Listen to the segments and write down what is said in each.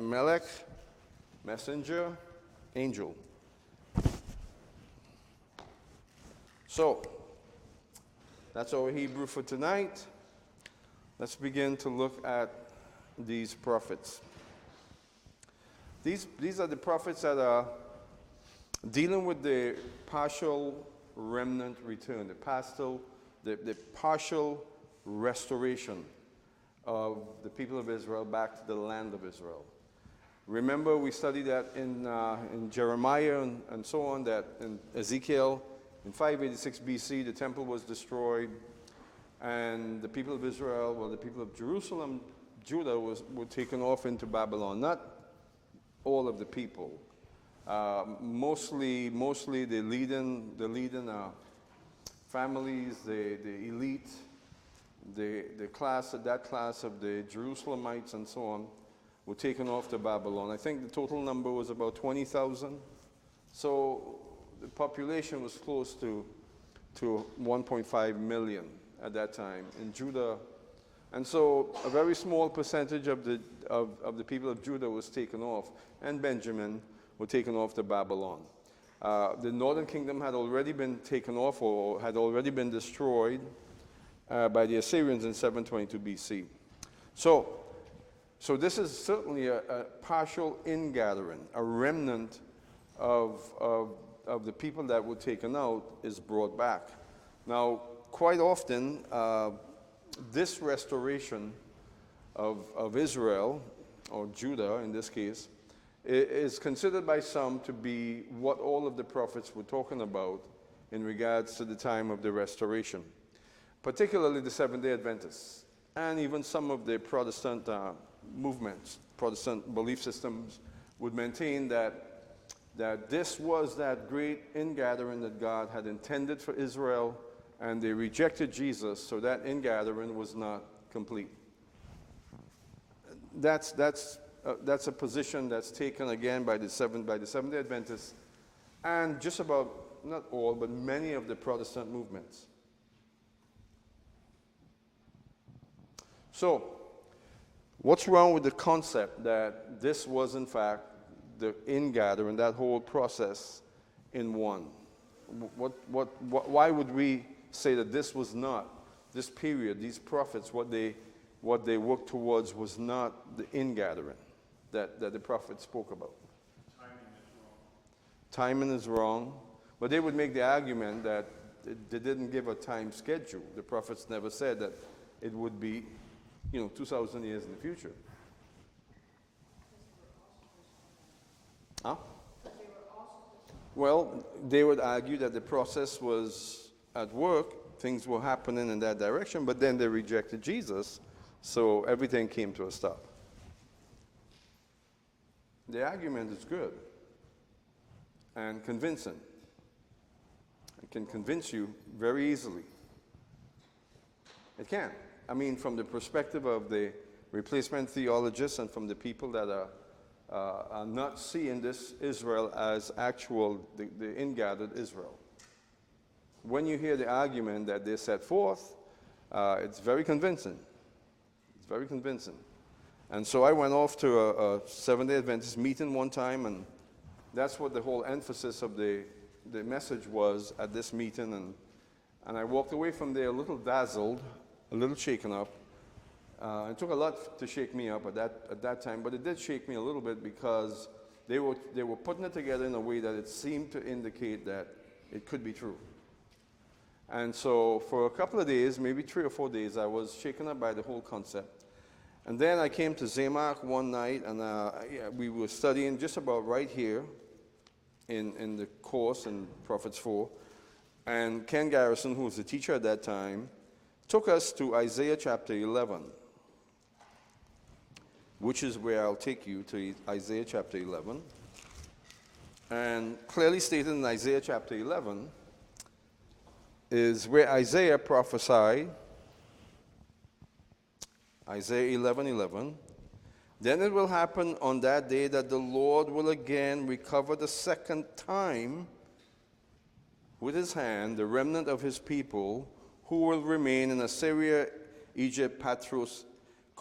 melach, messenger, angel. So, that's our Hebrew for tonight. Let's begin to look at these prophets. These are the prophets that are dealing with the partial remnant return, the partial restoration of the people of Israel back to the land of Israel. Remember, we studied that in Jeremiah and so on, that in Ezekiel, in 586 BC, the temple was destroyed, and the people of Israel, well, the people of Jerusalem, Judah, were taken off into Babylon. Not all of the people. Mostly the leading families, the elite, the class of the Jerusalemites and so on, were taken off to Babylon. I think the total number was about 20,000. So the population was close to 1.5 million at that time in Judah. And so a very small percentage of the people of Judah was taken off, and Benjamin were taken off to Babylon. The northern kingdom had already been taken off or had already been destroyed by the Assyrians in 722 BC. So this is certainly a partial ingathering. A remnant of the people that were taken out is brought back. Now, quite often, this restoration of Israel, or Judah in this case, is considered by some to be what all of the prophets were talking about in regards to the time of the restoration, particularly the Seventh-day Adventists, and even some of the Protestant movements, Protestant belief systems would maintain that this was that great ingathering that God had intended for Israel, and they rejected Jesus, so that ingathering was not complete. That's a position that's taken again by the Seventh-day Adventists, and just about, not all, but many of the Protestant movements. So, what's wrong with the concept that this was in fact the ingathering, that whole process in one? Why would we say that this was not, this period, these prophets, what they worked towards was not the ingathering that the prophets spoke about? Timing is wrong. But they would make the argument that they didn't give a time schedule. The prophets never said that it would be, 2,000 years in the future. Huh? Well, they would argue that the process was at work, things were happening in that direction, but then they rejected Jesus, so everything came to a stop. The argument is good and convincing. It can convince you very easily. It can. I mean, from the perspective of the replacement theologists and from the people that are not seeing this Israel as actual, the ingathered Israel. When you hear the argument that they set forth, it's very convincing. It's very convincing. And so I went off to a Seventh-day Adventist meeting one time, and that's what the whole emphasis of the message was at this meeting. And I walked away from there a little dazzled, a little shaken up. It took a lot to shake me up at that time, but it did shake me a little bit because they were putting it together in a way that it seemed to indicate that it could be true. And so for a couple of days, maybe 3 or 4 days, I was shaken up by the whole concept. And then I came to Tzemach one night, and we were studying just about right here in the course in Prophets 4. And Ken Garrison, who was the teacher at that time, took us to Isaiah chapter 11, which is where I'll take you, to Isaiah chapter 11. And clearly stated in Isaiah chapter 11 is where Isaiah prophesied, Isaiah 11:11. Then it will happen on that day that the Lord will again recover the second time with his hand the remnant of his people who will remain in Assyria, Egypt, Patros,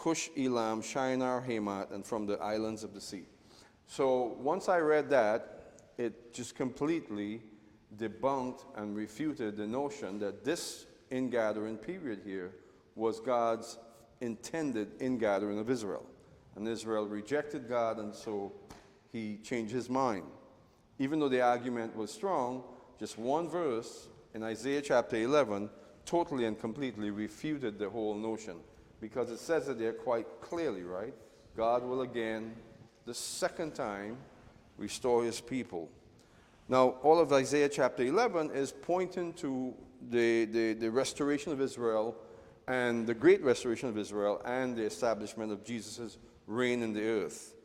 Cush, Elam, Shinar, Hamath, and from the islands of the sea. So once I read that, it just completely debunked and refuted the notion that this ingathering period here was God's intended ingathering of Israel. And Israel rejected God, and so he changed his mind. Even though the argument was strong, just one verse in Isaiah chapter 11 totally and completely refuted the whole notion, because it says it there quite clearly, right? God will again, the second time, restore his people. Now, all of Isaiah chapter 11 is pointing to the restoration of Israel and the great restoration of Israel and the establishment of Jesus' reign in the earth.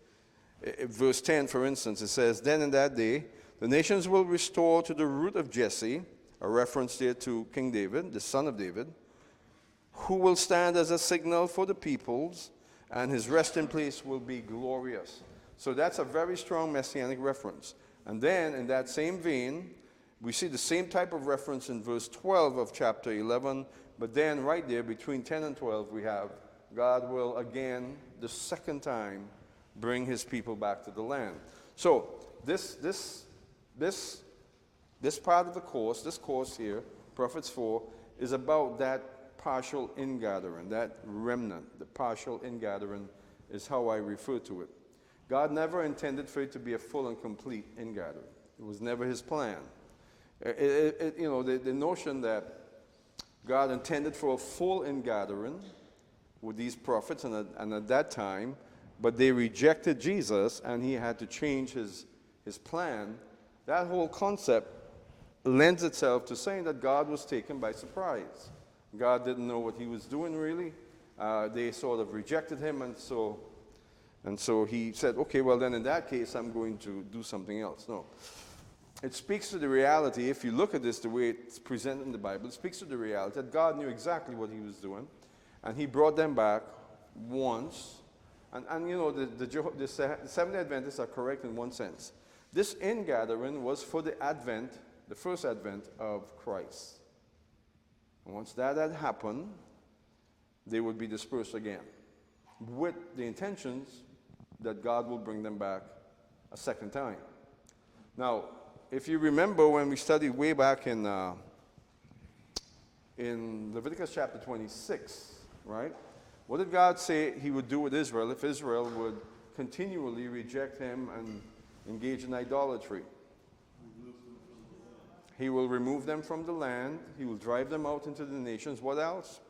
Verse 10, for instance, it says, "Then in that day, the nations will restore to the root of Jesse," a reference there to King David, the son of David, "who will stand as a signal for the peoples, and his resting place will be glorious." So that's a very strong messianic reference. And then in that same vein, we see the same type of reference in verse 12 of chapter 11, but then right there between 10 and 12 we have God will again, the second time, bring his people back to the land. So this part of the course, this course here, Prophets 4, is about that partial ingathering, that remnant. The partial ingathering is how I refer to it. God never intended for it to be a full and complete ingathering. It was never his plan. The notion that God intended for a full ingathering with these prophets, and at that time, but they rejected Jesus, and he had to change his plan. That whole concept lends itself to saying that God was taken by surprise. God didn't know what he was doing, really. They sort of rejected him, and so he said, okay, well then in that case, I'm going to do something else. No. It speaks to the reality, if you look at this the way it's presented in the Bible, it speaks to the reality that God knew exactly what he was doing, and he brought them back once. And you know, the Seventh-day Adventists are correct in one sense. This ingathering was for the first advent of Christ. And once that had happened, they would be dispersed again, with the intentions that God will bring them back a second time. Now, if you remember when we studied way back in Leviticus chapter 26, right? What did God say he would do with Israel if Israel would continually reject him and engage in idolatry? He will remove them from the land. He will drive them out into the nations. What else?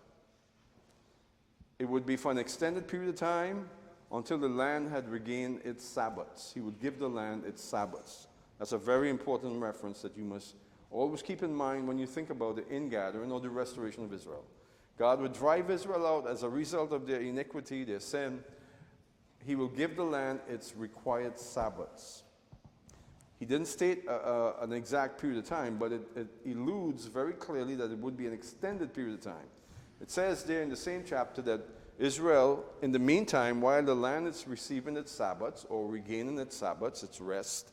It would be for an extended period of time until the land had regained its Sabbaths. He would give the land its Sabbaths. That's a very important reference that you must always keep in mind when you think about the ingathering or the restoration of Israel. God would drive Israel out as a result of their iniquity, their sin. He will give the land its required Sabbaths. He didn't state an exact period of time, but it alludes very clearly that it would be an extended period of time. It says there in the same chapter that Israel, in the meantime, while the land is receiving its Sabbaths or regaining its Sabbaths, its rest,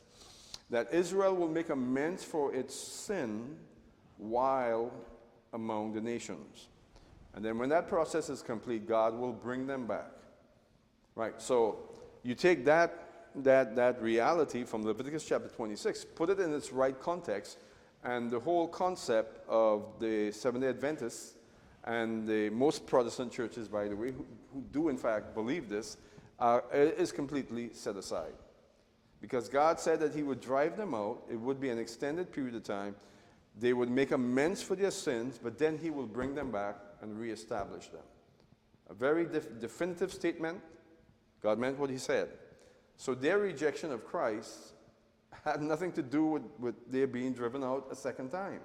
that Israel will make amends for its sin while among the nations. And then when that process is complete, God will bring them back. Right, so you take that reality from Leviticus chapter 26, put it in its right context, and the whole concept of the Seventh-day Adventists and the most Protestant churches, by the way, who do in fact believe this, is completely set aside. Because God said that he would drive them out. It would be an extended period of time. They would make amends for their sins, but then he will bring them back and reestablish them. A very definitive statement. God meant what he said. So their rejection of Christ had nothing to do with their being driven out a second time.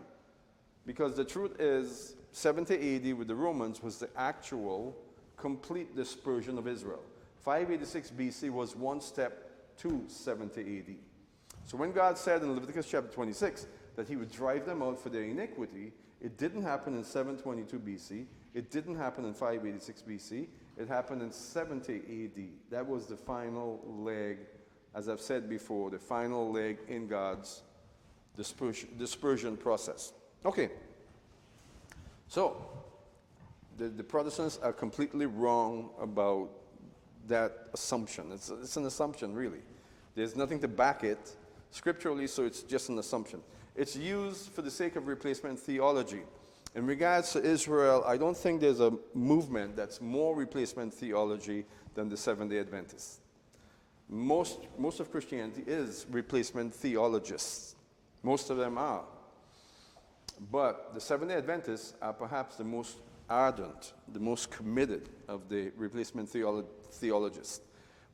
Because the truth is, 70 AD with the Romans was the actual complete dispersion of Israel. 586 BC was one step to 70 AD. So when God said in Leviticus chapter 26 that he would drive them out for their iniquity, it didn't happen in 722 BC. It didn't happen in 586 BC. It happened in 70 AD. That was the final leg, as I've said before, the final leg in God's dispersion process. Okay. So, The Protestants are completely wrong about that assumption. It's an assumption, really. There's nothing to back it scripturally, so it's just an assumption. It's used for the sake of replacement theology. In regards to Israel, I don't think there's a movement that's more replacement theology than the Seventh-day Adventists. Most of Christianity is replacement theologists. Most of them are. But the Seventh-day Adventists are perhaps the most ardent, the most committed of the replacement theologists.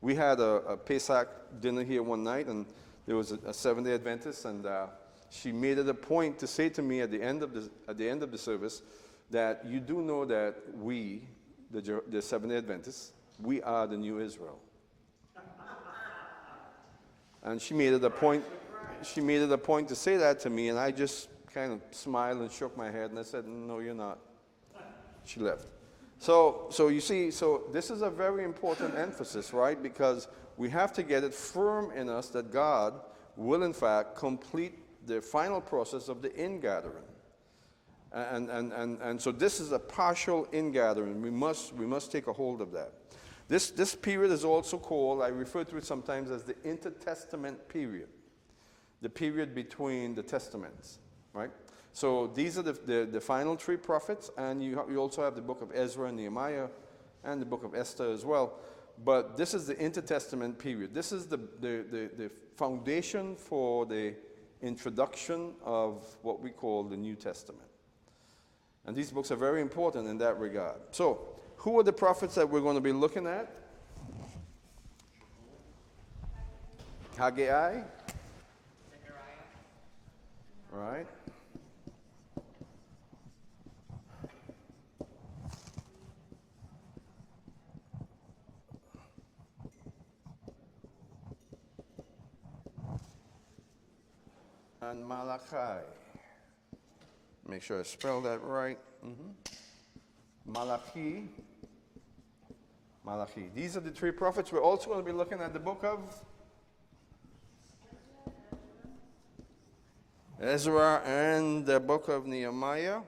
We had a Pesach dinner here one night, and there was a Seventh-day Adventist, and she made it a point to say to me at the end of the service that you do know that we, the Seventh-day Adventists, we are the new Israel. And she made it a point. She made it a point to say that to me, and I just kind of smiled and shook my head, and I said, "No, you're not." She left. So you see, so this is a very important emphasis, right? Because we have to get it firm in us that God will, in fact, complete the final process of the ingathering. And so this is a partial ingathering. We must take a hold of that. This period is also called, I refer to it sometimes as the intertestament period, the period between the testaments, right? So these are the final three prophets, and you also have the book of Ezra and Nehemiah and the book of Esther as well. But this is the intertestament period. This is the foundation for the introduction of what we call the New Testament. And these books are very important in that regard. So, who are the prophets that we're going to be looking at? Haggai. Zechariah. Right. And Malachi. Make sure I spell that right. Malachi. These are the three prophets. We're also going to be looking at the book of Ezra and the book of Nehemiah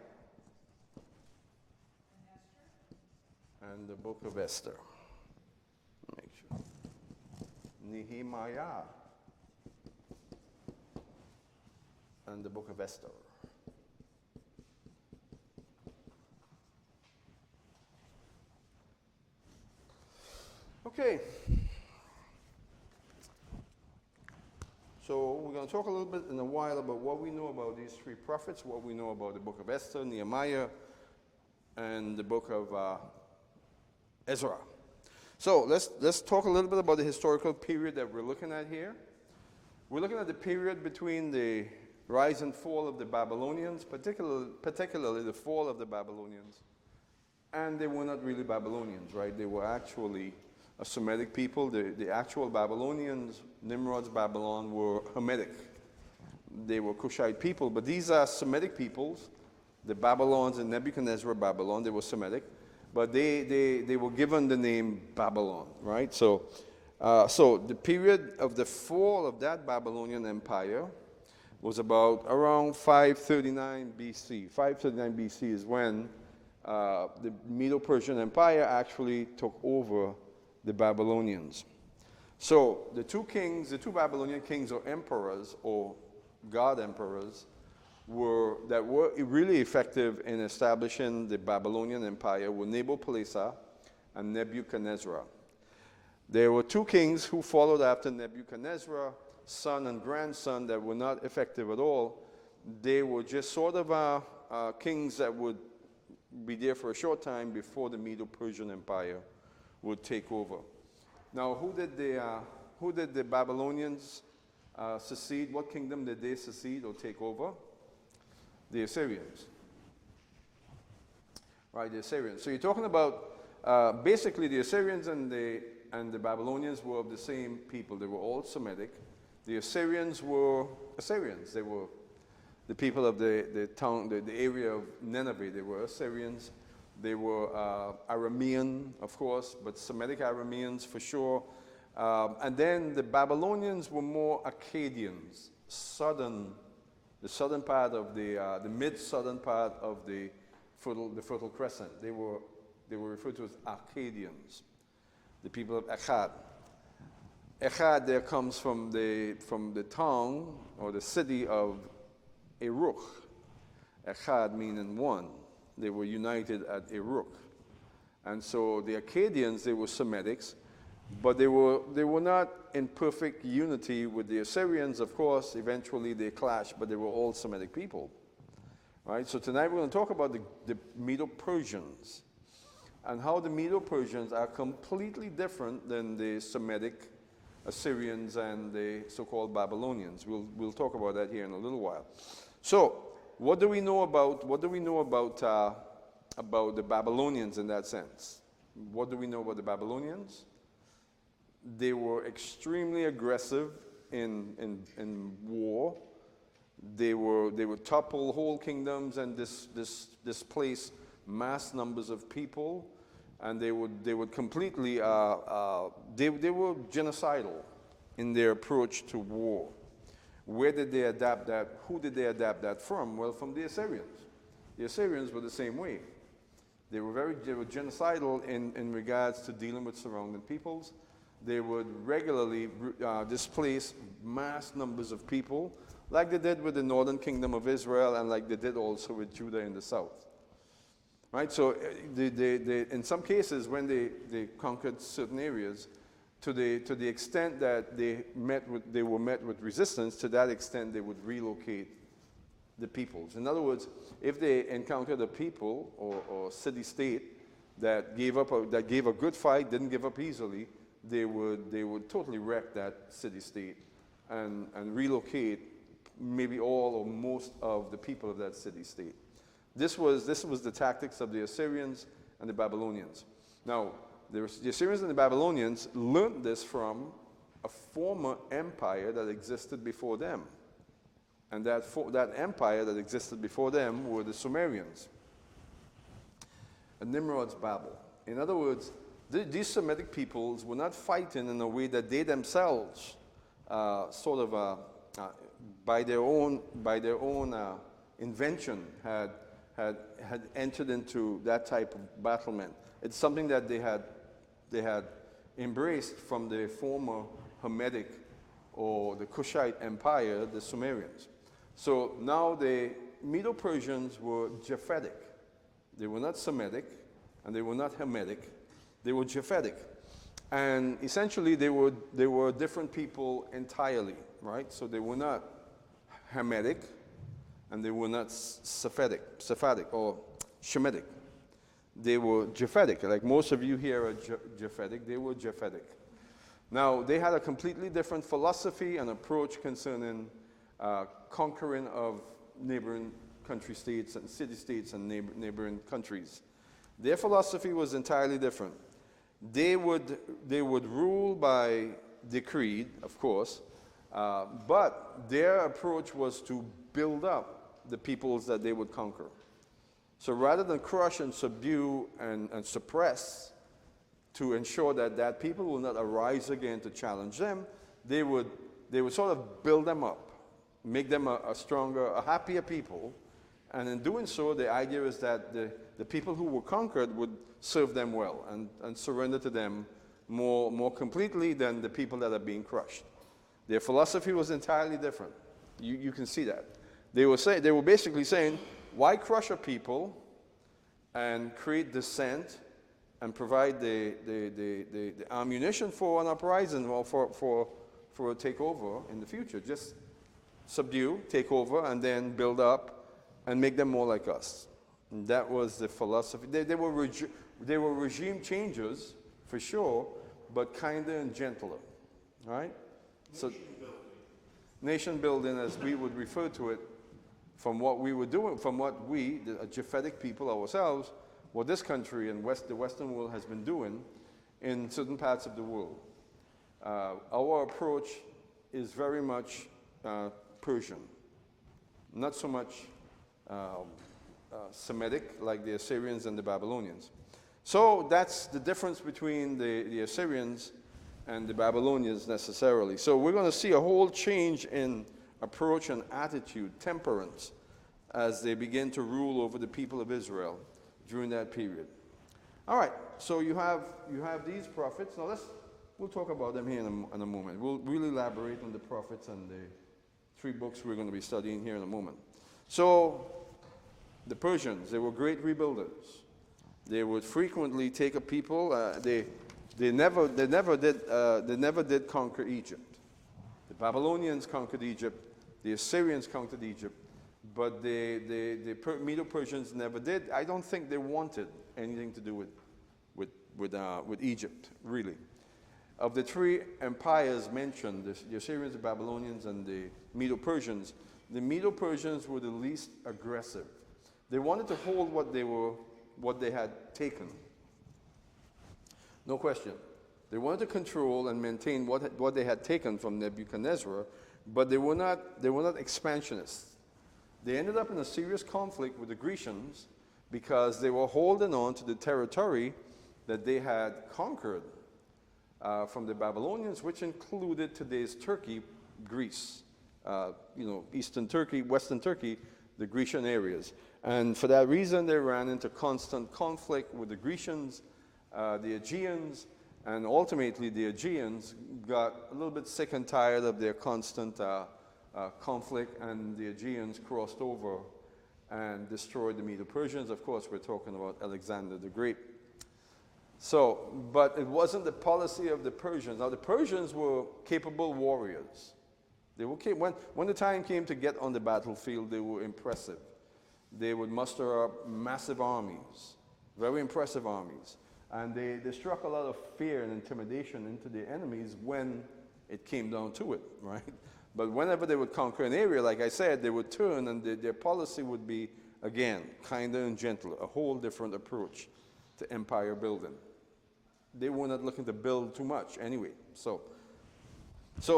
and the book of Esther. Make sure. Nehemiah and the book of Esther. Okay. So we're going to talk a little bit in a while about what we know about these three prophets, what we know about the book of Esther, Nehemiah, and the book of Ezra. So let's talk a little bit about the historical period that we're looking at here. We're looking at the period between the rise and fall of the Babylonians, particularly the fall of the Babylonians. And they were not really Babylonians, right? They were actually a Semitic people. The actual Babylonians, Nimrod's Babylon, were Hamitic. They were Cushite people, but these are Semitic peoples. The Babylons in Nebuchadnezzar Babylon, they were Semitic, but they were given the name Babylon, right? So the period of the fall of that Babylonian empire was about around 539 BC. 539 BC is when the Medo-Persian Empire actually took over the Babylonians. So the two Babylonian kings or emperors or god emperors were really effective in establishing the Babylonian Empire were Nabopolassar and Nebuchadnezzar. There were two kings who followed after Nebuchadnezzar, son and grandson, that were not effective at all. They were just sort of kings that would be there for a short time before the Medo-Persian Empire would take over. Now, who did the Babylonians secede? What kingdom did they secede or take over? The Assyrians. Right, the Assyrians. So you're talking about basically the Assyrians and the Babylonians were of the same people. They were all Semitic. The Assyrians were Assyrians. They were the people of the town, the area of Nineveh. They were Assyrians. They were Aramean, of course, but Semitic Arameans for sure. And then the Babylonians were more Akkadians, the southern part of the mid-southern part of the the Fertile Crescent. They were referred to as Akkadians, the people of Akkad. Akkad there comes from the town or the city of Uruk. Akkad meaning one. They were united at Uruk. And so the Akkadians, they were Semitics, but they were not in perfect unity with the Assyrians. Of course, eventually they clashed, but they were all Semitic people. Right? So tonight we're going to talk about the Medo-Persians and how the Medo-Persians are completely different than the Semitic Assyrians and the so-called Babylonians. We'll talk about that here in a little while. So, what do we know about the Babylonians in that sense? What do we know about the Babylonians? They were extremely aggressive in war. They would topple whole kingdoms and displace mass numbers of people, and they would completely they were genocidal in their approach to war. Where did they adapt that? Who did they adapt that from? Well, from the Assyrians. The Assyrians were the same way. They were genocidal in regards to dealing with surrounding peoples. They would regularly displace mass numbers of people, like they did with the northern kingdom of Israel and like they did also with Judah in the south. Right? So in some cases, when they conquered certain areas, to the extent that they were met with resistance, to that extent they would relocate the peoples. In other words, if they encountered a people or city-state that gave a good fight, didn't give up easily, they would totally wreck that city-state and relocate maybe all or most of the people of that city-state. This was the tactics of the Assyrians and the Babylonians. Now, the Assyrians and the Babylonians learned this from a former empire that existed before them. And that empire that existed before them were the Sumerians. And Nimrod's Babel. In other words, these Semitic peoples were not fighting in a way that they themselves by their own invention had entered into that type of battlement. It's something that they had embraced from the former Hamitic or the Kushite Empire, the Sumerians. So now the Medo-Persians were Japhetic. They were not Semitic, and they were not Hamitic. They were Japhetic. And essentially they were different people entirely, right? So they were not Hamitic, and they were not Sephardic or Shemitic. They were Japhetic. Like most of you here are Japhetic. They were Japhetic. Now, they had a completely different philosophy and approach concerning conquering of neighboring country states and city-states and neighboring countries. Their philosophy was entirely different. They would rule by decree, of course, but their approach was to build up the peoples that they would conquer. So rather than crush and subdue and suppress to ensure that people will not arise again to challenge them, they would sort of build them up, make them a stronger, a happier people. And in doing so, the idea is that the people who were conquered would serve them well and surrender to them more completely than the people that are being crushed. Their philosophy was entirely different. You can see that. They were basically saying, why crush a people and create dissent and provide the ammunition for an uprising or for a takeover in the future? Just subdue, take over, and then build up and make them more like us. And that was the philosophy. They were regime changers, for sure, but kinder and gentler, right? So, nation building, as we would refer to it, from what we were doing, from what we, the Japhetic people ourselves, what this country and the Western world has been doing in certain parts of the world. Our approach is very much Persian, not so much Semitic like the Assyrians and the Babylonians. So that's the difference between the Assyrians and the Babylonians necessarily. So we're going to see a whole change in approach and attitude, temperance, as they begin to rule over the people of Israel. during that period. All right, so you have these prophets. Now we'll talk about them here in a moment. We'll really elaborate on the prophets and the 3 books we're going to be studying here in a moment. So the Persians, they were great rebuilders. They would frequently take a people. They never did conquer Egypt. The Babylonians conquered Egypt. The Assyrians conquered Egypt. But the Medo-Persians never did. I don't think they wanted anything to do with Egypt, really. Of the 3 empires mentioned, the Assyrians, the Babylonians, and the Medo-Persians, the Medo-Persians were the least aggressive. They wanted to hold what they had taken. No question. They wanted to control and maintain what they had taken from Nebuchadnezzar, but they were not expansionists. They ended up in a serious conflict with the Grecians because they were holding on to the territory that they had conquered from the Babylonians, which included today's Turkey, Greece, Eastern Turkey, Western Turkey, the Grecian areas. And for that reason, they ran into constant conflict with the Grecians, the Aegeans, and ultimately the Aegeans got a little bit sick and tired of their constant conflict, and the Aegeans crossed over and destroyed the Medo-Persians. Of course, we're talking about Alexander the Great. So, but it wasn't the policy of the Persians. Now, the Persians were capable warriors. They were when the time came to get on the battlefield, they were impressive. They would muster up massive armies, very impressive armies. And they struck a lot of fear and intimidation into the enemies when it came down to it, right? But whenever they would conquer an area, like I said, they would turn and their policy would be, again, kinder and gentler, a whole different approach to empire building. They were not looking to build too much anyway. So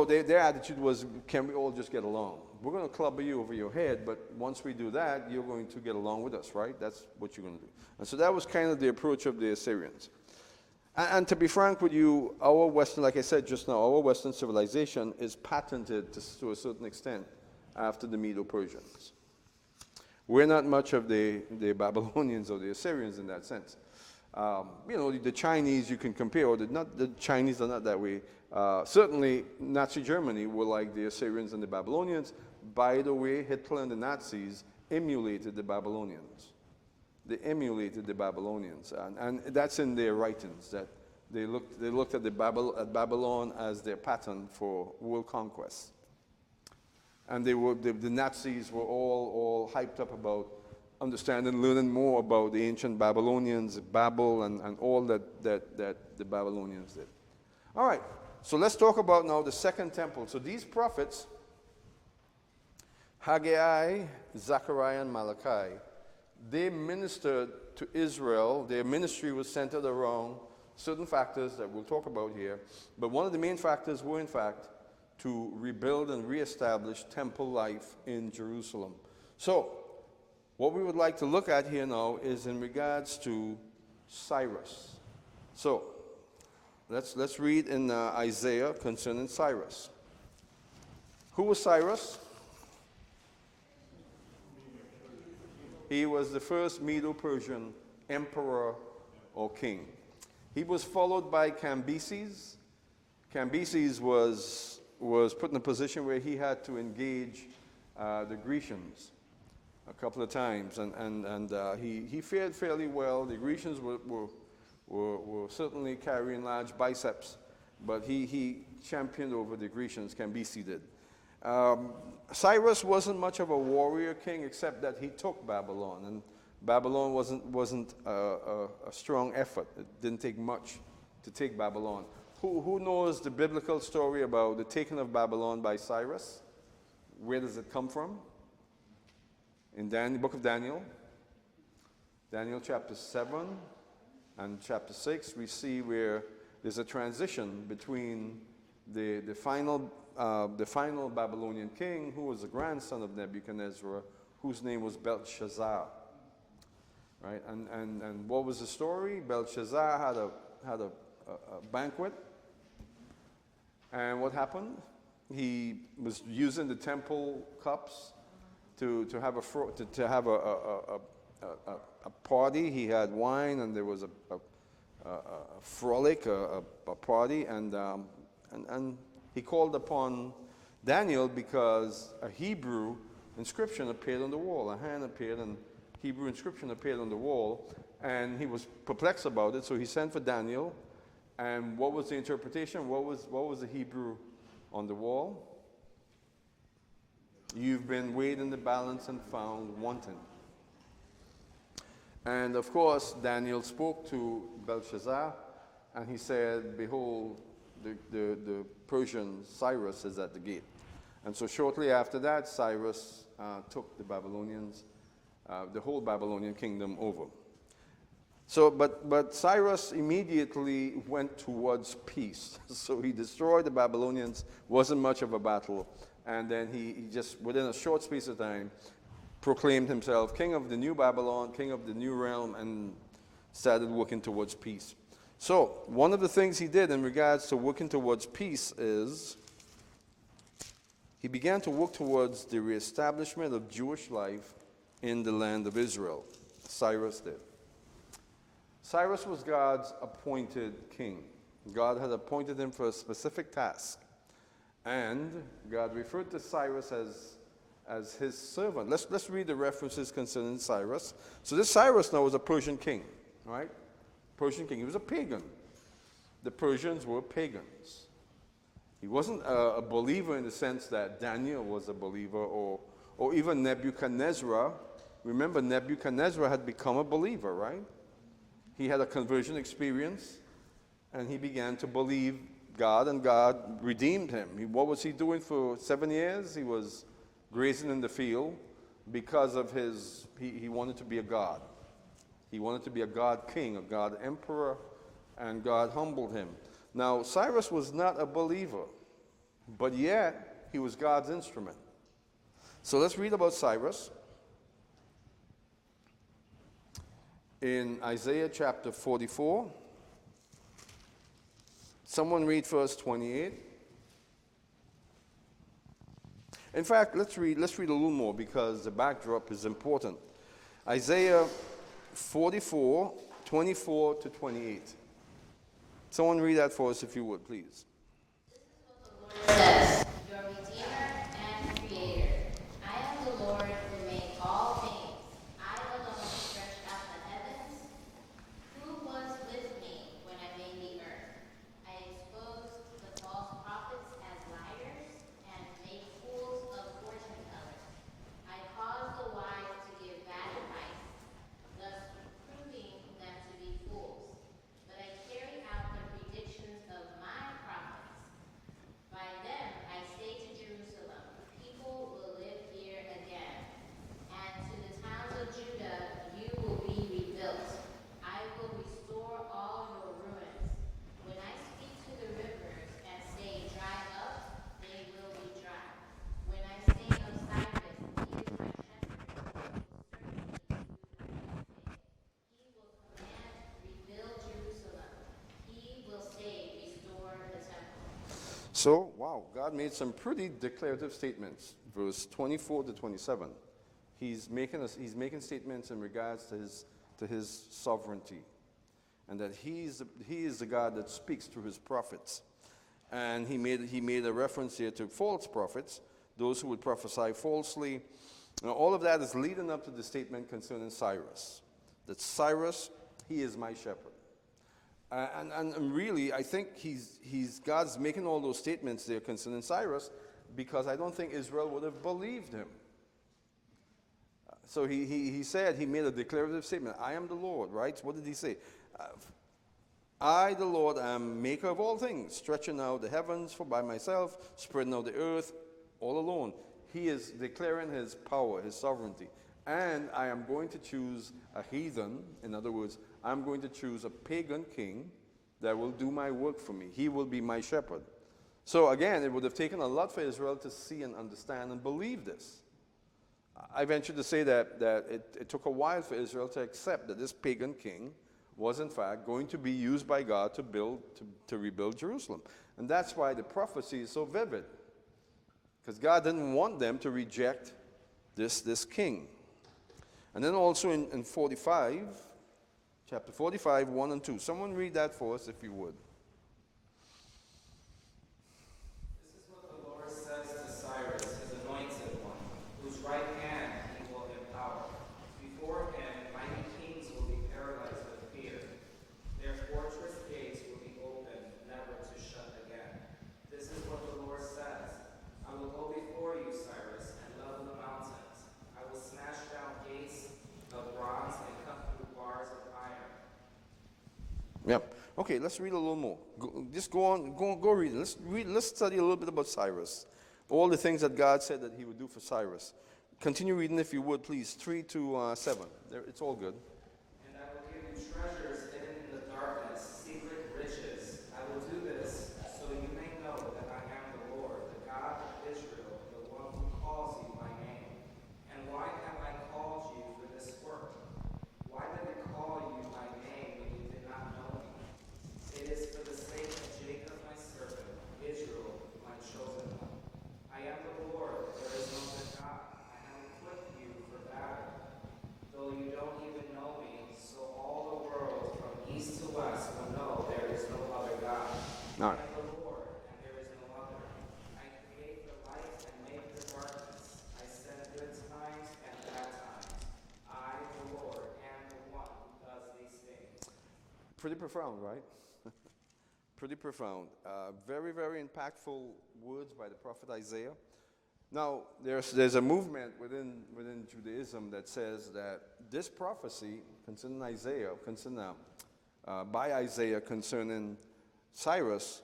their attitude was, can we all just get along? We're going to club you over your head, but once we do that, you're going to get along with us, right? That's what you're going to do. And so that was kind of the approach of the Assyrians. And to be frank with you, our Western, like I said just now, our Western civilization is patented to a certain extent after the Medo-Persians. We're not much of the Babylonians or the Assyrians in that sense. The Chinese you can compare, or the Chinese are not that way. Certainly, Nazi Germany were like the Assyrians and the Babylonians. By the way, Hitler and the Nazis emulated the Babylonians. They emulated the Babylonians, and that's in their writings, that they looked at Babylon as their pattern for world conquest. And the Nazis were all hyped up about understanding, learning more about the ancient Babylonians, Babel, and all that the Babylonians did. All right, so let's talk about now the Second Temple. So these prophets, Haggai, Zechariah, and Malachi, they ministered to Israel. Their ministry was centered around certain factors that we'll talk about here. But one of the main factors were, in fact, to rebuild and reestablish temple life in Jerusalem. So, what we would like to look at here now is in regards to Cyrus. So, let's read in Isaiah concerning Cyrus. Who was Cyrus? He was the first Medo-Persian emperor or king. He was followed by Cambyses. Cambyses was put in a position where he had to engage the Grecians a couple of times, and he fared fairly well. The Grecians were certainly carrying large biceps, but he championed over the Grecians. Cambyses did. Cyrus wasn't much of a warrior king, except that he took Babylon, and Babylon wasn't a strong effort. It didn't take much to take Babylon. Who knows the biblical story about the taking of Babylon by Cyrus? Where does it come from? In the book of Daniel, Daniel chapter 7 and chapter 6, we see where there's a transition between the final Babylonian king, who was the grandson of Nebuchadnezzar, whose name was Belshazzar. Right? And what was the story? Belshazzar had a banquet, and what happened? He was using the temple cups to have a party. He had wine, and there was a frolic, a party, and he called upon Daniel because a Hebrew inscription appeared on the wall. A hand appeared, and Hebrew inscription appeared on the wall, and he was perplexed about it. So he sent for Daniel. And what was the interpretation? What was the Hebrew on the wall? You've been weighed in the balance and found wanting. And of course, Daniel spoke to Belshazzar, and he said, "Behold, the Persian Cyrus is at the gate." And so shortly after that, Cyrus took the Babylonians, the whole Babylonian kingdom over. So, but Cyrus immediately went towards peace. So he destroyed the Babylonians. Wasn't much of a battle, and then he just within a short space of time proclaimed himself king of the new Babylon, king of the new realm, and started working towards peace. So one of the things he did in regards to working towards peace is he began to work towards the reestablishment of Jewish life in the land of Israel. Cyrus did. Cyrus was God's appointed king. God had appointed him for a specific task. And God referred to Cyrus as his servant. Let's read the references concerning Cyrus. So this Cyrus now was a Persian king, right? Persian king. He was a pagan. The Persians were pagans. He wasn't a believer in the sense that Daniel was a believer or even Nebuchadnezzar. Remember, Nebuchadnezzar had become a believer, right? He had a conversion experience, and he began to believe God, and God redeemed him. What was he doing for 7 years? He was grazing in the field because of he wanted to be a god. He wanted to be a god king, a god emperor, and God humbled him. Now, Cyrus was not a believer, but yet he was God's instrument. So let's read about Cyrus. In Isaiah chapter 44, someone read verse 28. In fact, let's read a little more because the backdrop is important. Isaiah 44, 24 to 28. Someone read that for us if you would, please. This is what the Lord says, your Redeemer and Creator. I am the Lord who made all things. I alone stretched out the heavens. Who was with me when I made the earth? I exposed the false prophets as liars and made fools of fortune tellers. I caused the wise to give bad advice, thus proving them to be fools. But I carry out the predictions of my prophets. By them I say to Jerusalem, people will live here again. And to the towns of Judah, you will be rebuilt. I will restore all your ruins. When I speak to the rivers and say, dry up, they will be dry. When I say of Cyrus, he is my shepherd, he will command, rebuild Jerusalem. He will say, restore the temple. So, wow, God made some pretty declarative statements. Verse 24 to 27. He's making statements in regards to his sovereignty, and that he is the God that speaks through his prophets. And he made a reference here to false prophets, those who would prophesy falsely. Now, all of that is leading up to the statement concerning Cyrus. That Cyrus, he is my shepherd. And really, I think God's making all those statements there concerning Cyrus because I don't think Israel would have believed him. So he said, he made a declarative statement, I am the Lord, right? What did he say? I, the Lord, am maker of all things, stretching out the heavens for by myself, spreading out the earth all alone. He is declaring his power, his sovereignty. And I am going to choose a heathen. In other words, I'm going to choose a pagan king that will do my work for me. He will be my shepherd. So again, it would have taken a lot for Israel to see and understand and believe this. I venture to say that it took a while for Israel to accept that this pagan king was in fact going to be used by God to rebuild Jerusalem. And that's why the prophecy is so vivid. Because God didn't want them to reject this king. And then also in 45, chapter 45, 1 and 2. Someone read that for us if you would. This is what the Lord says to Cyrus, his anointed one, whose right hand he will empower. Before him, mighty kings will be paralyzed with fear. Their fortress gates will be opened, never to shut again. This is what the Lord says. I will go before you, Cyrus, and level the mountains. I will smash down gates of bronze and cut through bars of iron. Yep. Okay, let's read a little more. Just go read it. Let's study a little bit about Cyrus. All the things that God said that he would do for Cyrus. Continue reading if you would, please. 3 to 7. It's all good. And I will give you treasures hidden in the darkness, secret riches. I will do this so you may know that I am the Lord, the God of Israel, the one who calls you by name. And why have I called you for this work? Why did I call you by name when you did not know me? It is for the sake of Jacob my servant, Israel my chosen one. I am the Lord, there is no other God. I have equipped you for battle. Though you don't even know me, so all the world from east to west will know there is no other God. All I right. am the Lord, and there is no other. I create the light and make the darkness. I send good times and bad times. I, the Lord, am the one who does these things. Pretty profound, right? Pretty profound. Very, very impactful words by the prophet Isaiah. Now, there's a movement within Judaism that says that this prophecy concerning Isaiah, by Isaiah concerning Cyrus,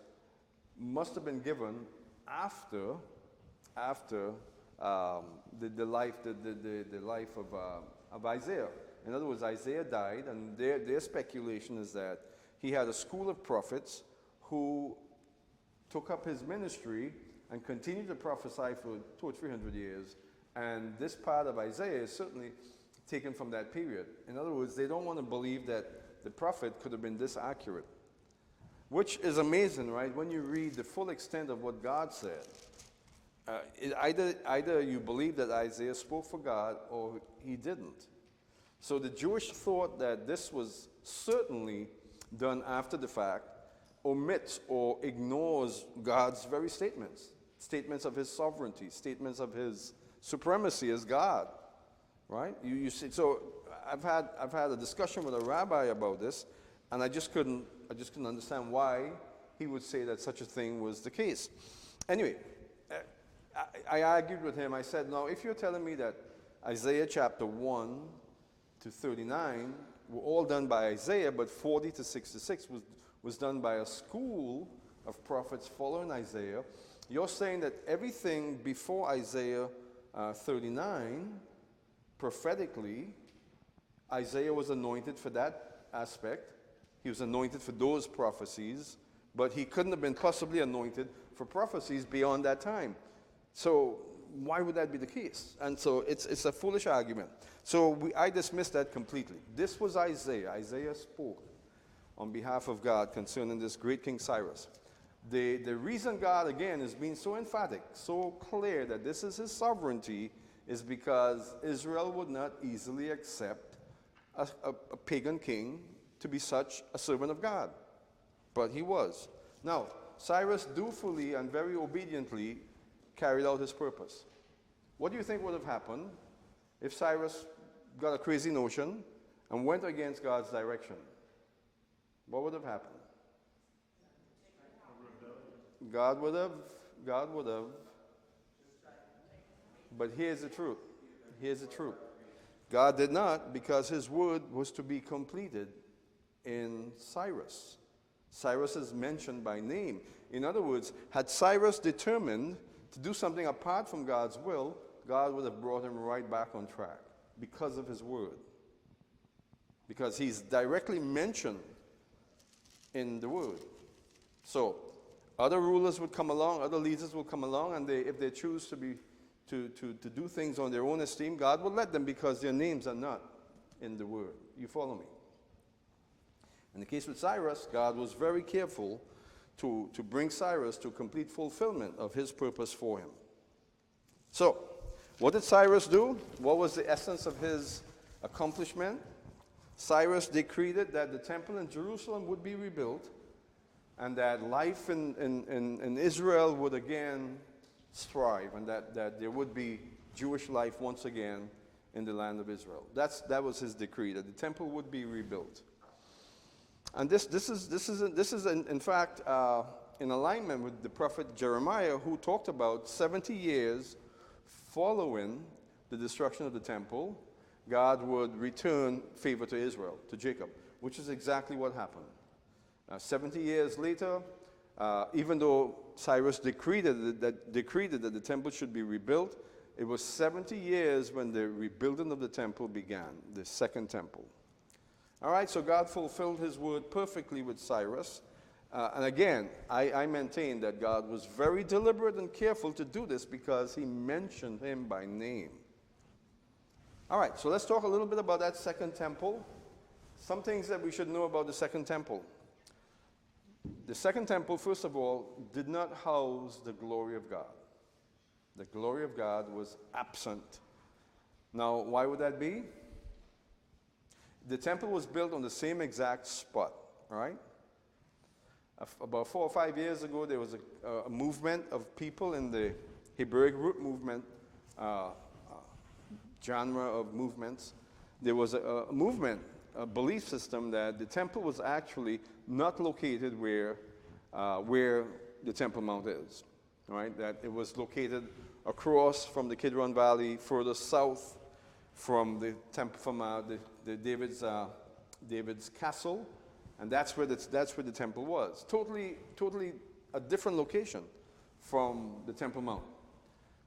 must have been given after the life of Isaiah. In other words, Isaiah died, and their speculation is that he had a school of prophets who took up his ministry and continued to prophesy for 200 or 300 years. And this part of Isaiah is certainly taken from that period. In other words, they don't want to believe that the prophet could have been this accurate. Which is amazing, right? When you read the full extent of what God said, either you believe that Isaiah spoke for God or he didn't. So the Jewish thought that this was certainly done after the fact omits or ignores God's very statements of his sovereignty, statements of his supremacy as God, right? You see, so I've had a discussion with a rabbi about this, and I just couldn't understand why he would say that such a thing was the case. Anyway, I argued with him. I said, no, if you're telling me that Isaiah chapter 1 to 39 were all done by Isaiah, but 40 to 66 was done by a school of prophets following Isaiah, you're saying that everything before Isaiah 39, prophetically, Isaiah was anointed for that aspect. He was anointed for those prophecies, but he couldn't have been possibly anointed for prophecies beyond that time. So why would that be the case? And so it's a foolish argument. So I dismiss that completely. This was Isaiah. Isaiah spoke on behalf of God concerning this great King Cyrus. The reason God, again, is being so emphatic, so clear that this is his sovereignty is because Israel would not easily accept a pagan king to be such a servant of God. But he was. Now, Cyrus dutifully and very obediently carried out his purpose. What do you think would have happened if Cyrus got a crazy notion and went against God's direction? What would have happened? God would have. But here's the truth. God did not, because his word was to be completed in Cyrus. Cyrus is mentioned by name. In other words, had Cyrus determined to do something apart from God's will, God would have brought him right back on track because of his word. Because he's directly mentioned in the word. So, other rulers would come along, other leaders will come along, and if they choose to do things on their own esteem, God will let them because their names are not in the word. You follow me? In the case with Cyrus, God was very careful to bring Cyrus to complete fulfillment of his purpose for him. So, what did Cyrus do? What was the essence of his accomplishment. Cyrus decreed that the temple in Jerusalem would be rebuilt and that life in Israel would again thrive and that there would be Jewish life once again in the land of Israel. That was his decree, that the temple would be rebuilt. And this is in fact in alignment with the prophet Jeremiah, who talked about 70 years following the destruction of the temple, God would return favor to Israel, to Jacob, which is exactly what happened. 70 years later, even though Cyrus decreed that the temple should be rebuilt, it was 70 years when the rebuilding of the temple began, the second temple. All right, so God fulfilled his word perfectly with Cyrus. And again, I maintain that God was very deliberate and careful to do this because he mentioned him by name. All right, so let's talk a little bit about that second temple. Some things that we should know about the second temple. The second temple, first of all, did not house the glory of God. The glory of God was absent. Now, why would that be? The temple was built on the same exact spot, all right? About 4 or 5 years ago, there was a movement of people in the Hebraic root movement, genre of movements. There was a movement, a belief system that the temple was actually not located where the Temple Mount is, all right? That it was located across from the Kidron Valley, further south from the temple, from the David's castle, and that's where the temple was. Totally a different location from the Temple Mount.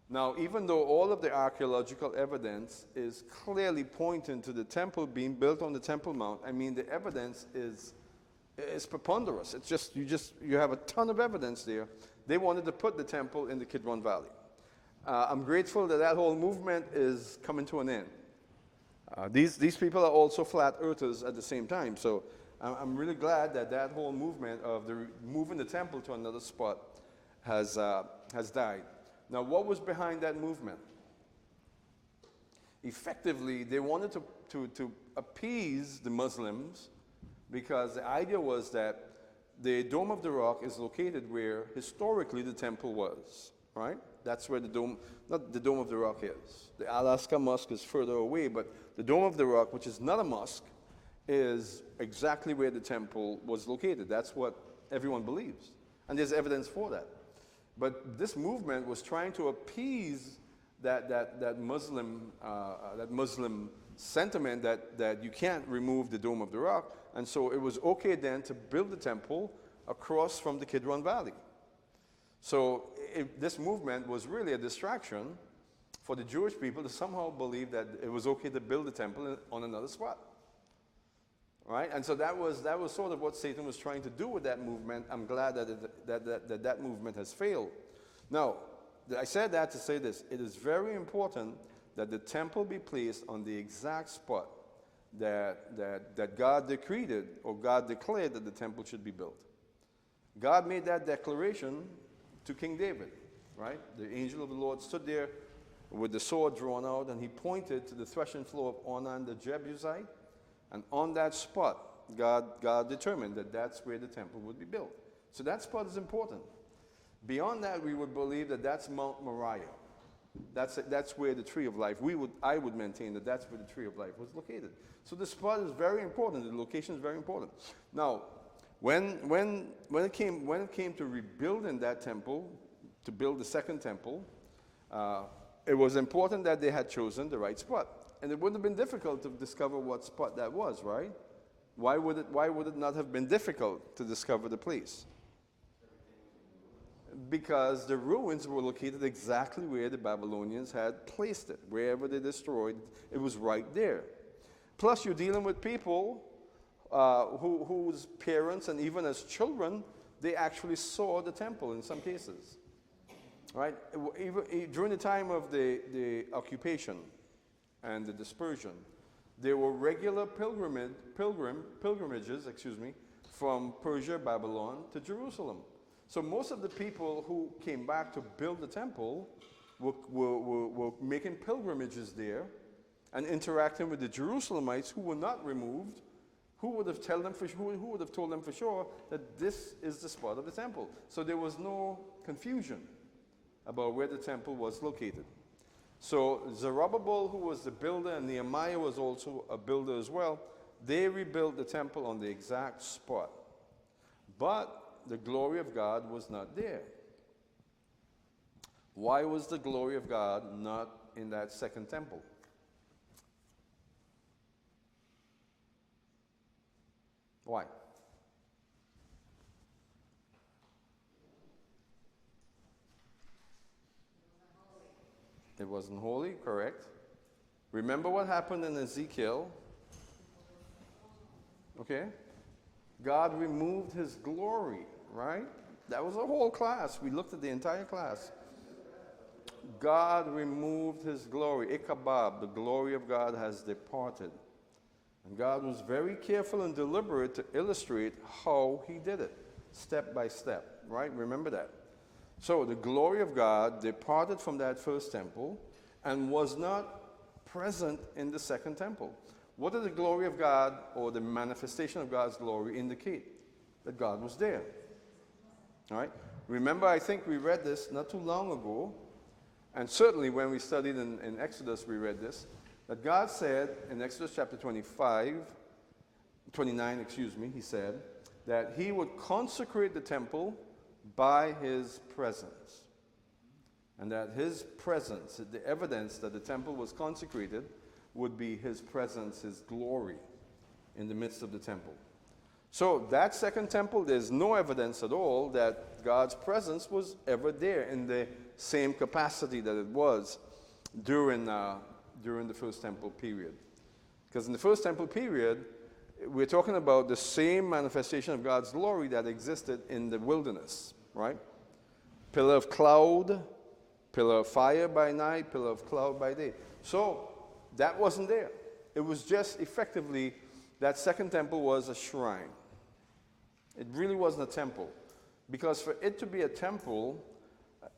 Now, even though all of the archaeological evidence is clearly pointing to the temple being built on the Temple Mount, I mean, the evidence is preponderous. It's just you have a ton of evidence there. They wanted to put the temple in the Kidron Valley. I'm grateful that whole movement is coming to an end. These people are also flat earthers at the same time, so I'm really glad that whole movement of moving the temple to another spot has died. Now, what was behind that movement? Effectively, they wanted to appease the Muslims because the idea was that the Dome of the Rock is located where historically the temple was, right? That's where not the Dome of the Rock is. The Alaska Mosque is further away, but the Dome of the Rock, which is not a mosque, is exactly where the temple was located. That's what everyone believes. And there's evidence for that. But this movement was trying to appease that Muslim sentiment that you can't remove the Dome of the Rock. And so it was okay then to build the temple across from the Kidron Valley. So this movement was really a distraction for the Jewish people to somehow believe that it was okay to build the temple on another spot. Right? And so that was sort of what Satan was trying to do with that movement. I'm glad that movement has failed. Now, I said that to say this. It is very important that the temple be placed on the exact spot that God decreed it, or God declared that the temple should be built. God made that declaration to King David, right? The angel of the Lord stood there with the sword drawn out, and he pointed to the threshing floor of Ornan the Jebusite. And on that spot, God determined that that's where the temple would be built. So that spot is important. Beyond that, we would believe that that's Mount Moriah. That's where the tree of life. I would maintain that that's where the tree of life was located. So the spot is very important. The location is very important. Now, when it came to rebuilding that temple, to build the second temple, it was important that they had chosen the right spot. And it wouldn't have been difficult to discover what spot that was, right? Why would it not have been difficult to discover the place? Because the ruins were located exactly where the Babylonians had placed it. Wherever they destroyed, it was right there. Plus, you're dealing with people whose parents and even as children, they actually saw the temple in some cases. Right? Even during the time of the occupation and the dispersion, there were regular pilgrimages, from Persia, Babylon to Jerusalem. So most of the people who came back to build the temple were making pilgrimages there, and interacting with the Jerusalemites who were not removed, who would have told them for sure that this is the spot of the temple. So there was no confusion about where the temple was located. So Zerubbabel, who was the builder, and Nehemiah was also a builder as well, they rebuilt the temple on the exact spot. But the glory of God was not there. Why was the glory of God not in that second temple? Why? It wasn't holy, correct. Remember what happened in Ezekiel? Okay? God removed his glory, right? That was a whole class. We looked at the entire class. God removed his glory. Ichabod, the glory of God has departed. And God was very careful and deliberate to illustrate how he did it, step by step, right? Remember that. So the glory of God departed from that first temple and was not present in the second temple. What did the glory of God or the manifestation of God's glory indicate? That God was there. All right? Remember, I think we read this not too long ago, and certainly when we studied in Exodus, we read this, that God said in Exodus chapter 29, he said, that he would consecrate the temple by his presence. And that his presence, the evidence that the temple was consecrated, would be his presence, his glory in the midst of the temple. So that second temple, there's no evidence at all that God's presence was ever there in the same capacity that it was during the first temple period. Because in the first temple period, we're talking about the same manifestation of God's glory that existed in the wilderness, right? Pillar of cloud, pillar of fire by night, pillar of cloud by day. So that wasn't there. It was just effectively, that second temple was a shrine. It really wasn't a temple. Because for it to be a temple,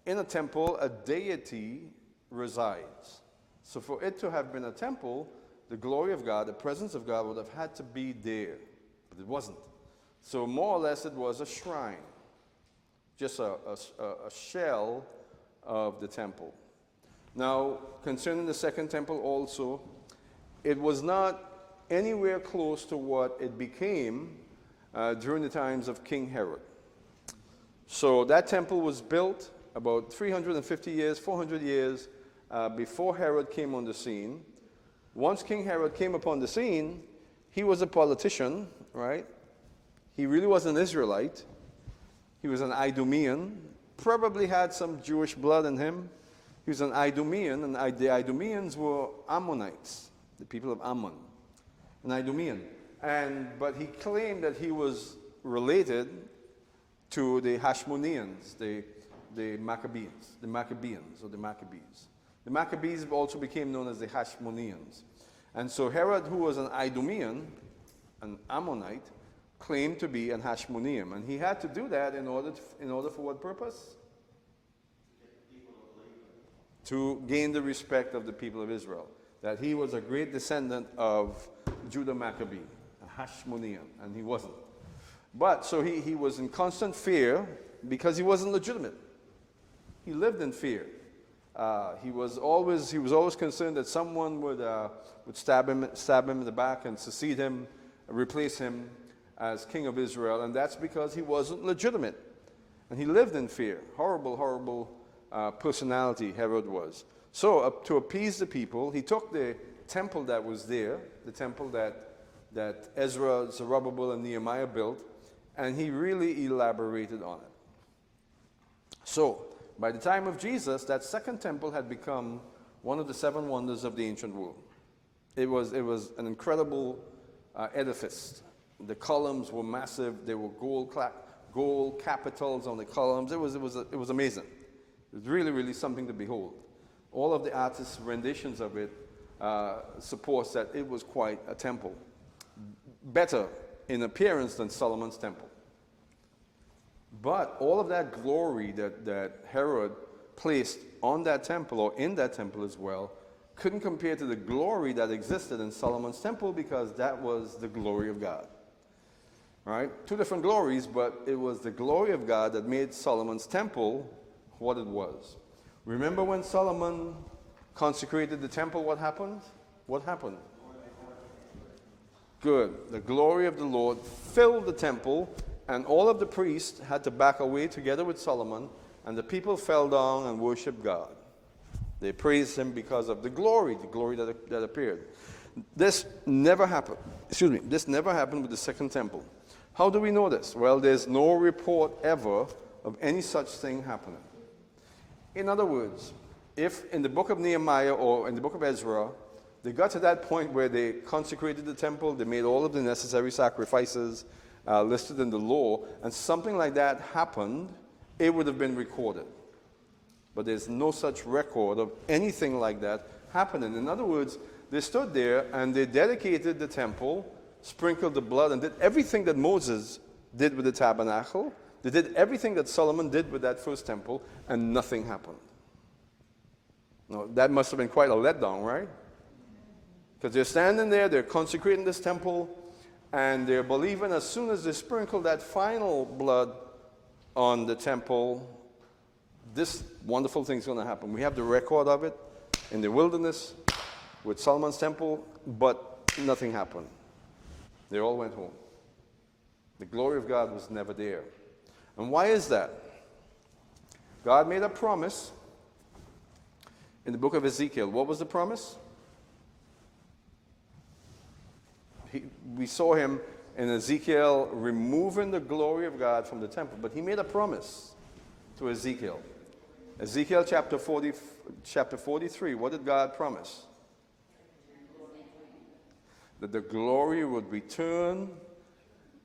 in a temple, a deity resides. So for it to have been a temple, the glory of God, the presence of God would have had to be there. But it wasn't. So more or less it was a shrine. Just a shell of the temple. Now, concerning the second temple also, it was not anywhere close to what it became during the times of King Herod. So that temple was built about 350 years, 400 years before Herod came on the scene. Once King Herod came upon the scene, he was a politician, right? He really was an Israelite. He was an Idumean, probably had some Jewish blood in him. He was an Idumean, and the Idumeans were Ammonites, the people of Ammon, an Idumean. But he claimed that he was related to the Hashmoneans, the Maccabees. The Maccabees also became known as the Hashmoneans. And so Herod, who was an Idumean, an Ammonite, claimed to be an Hashmonean. And he had to do that in order for what purpose? To gain the respect of the people of Israel. That he was a great descendant of Judah Maccabee, a Hashmonean, and he wasn't. But so he was in constant fear because he wasn't legitimate. He lived in fear. He was always concerned that someone would stab him in the back and succeed him, replace him as king of Israel, and that's because he wasn't legitimate. And he lived in fear. Horrible, horrible personality Herod was. So to appease the people, he took the temple that was there, the temple that Ezra, Zerubbabel, and Nehemiah built, and he really elaborated on it. So, by the time of Jesus, that second temple had become one of the seven wonders of the ancient world. It was an incredible edifice. The columns were massive. There were gold capitals on the columns. It was amazing. It was really, really something to behold. All of the artists' renditions of it supports that it was quite a temple. Better in appearance than Solomon's temple. But all of that glory that Herod placed on that temple, or in that temple as well, couldn't compare to the glory that existed in Solomon's temple, because that was the glory of God. Right? Two different glories, but it was the glory of God that made Solomon's temple what it was. Remember when Solomon consecrated the temple, what happened? What happened? Good. The glory of the Lord filled the temple, and all of the priests had to back away together with Solomon, and the people fell down and worshiped God. They praised him because of the glory that appeared. This never happened. This never happened with the second temple. How do we know this? Well, there's no report ever of any such thing happening. In other words, if in the book of Nehemiah or in the book of Ezra, they got to that point where they consecrated the temple, they made all of the necessary sacrifices listed in the law, and something like that happened, it would have been recorded. But there's no such record of anything like that happening. In other words, they stood there and they dedicated the temple, sprinkled the blood, and did everything that Moses did with the tabernacle. They did everything that Solomon did with that first temple, and nothing happened. Now, that must have been quite a letdown, right? Because they're standing there, they're consecrating this temple, and they're believing as soon as they sprinkle that final blood on the temple, this wonderful thing's going to happen. We have the record of it in the wilderness with Solomon's temple, but nothing happened. They all went home. The glory of God was never there. And why is that? God made a promise in the book of Ezekiel. What was the promise? We saw him in Ezekiel removing the glory of God from the temple, but he made a promise to Ezekiel. Ezekiel chapter 43, what did God promise? That the glory would return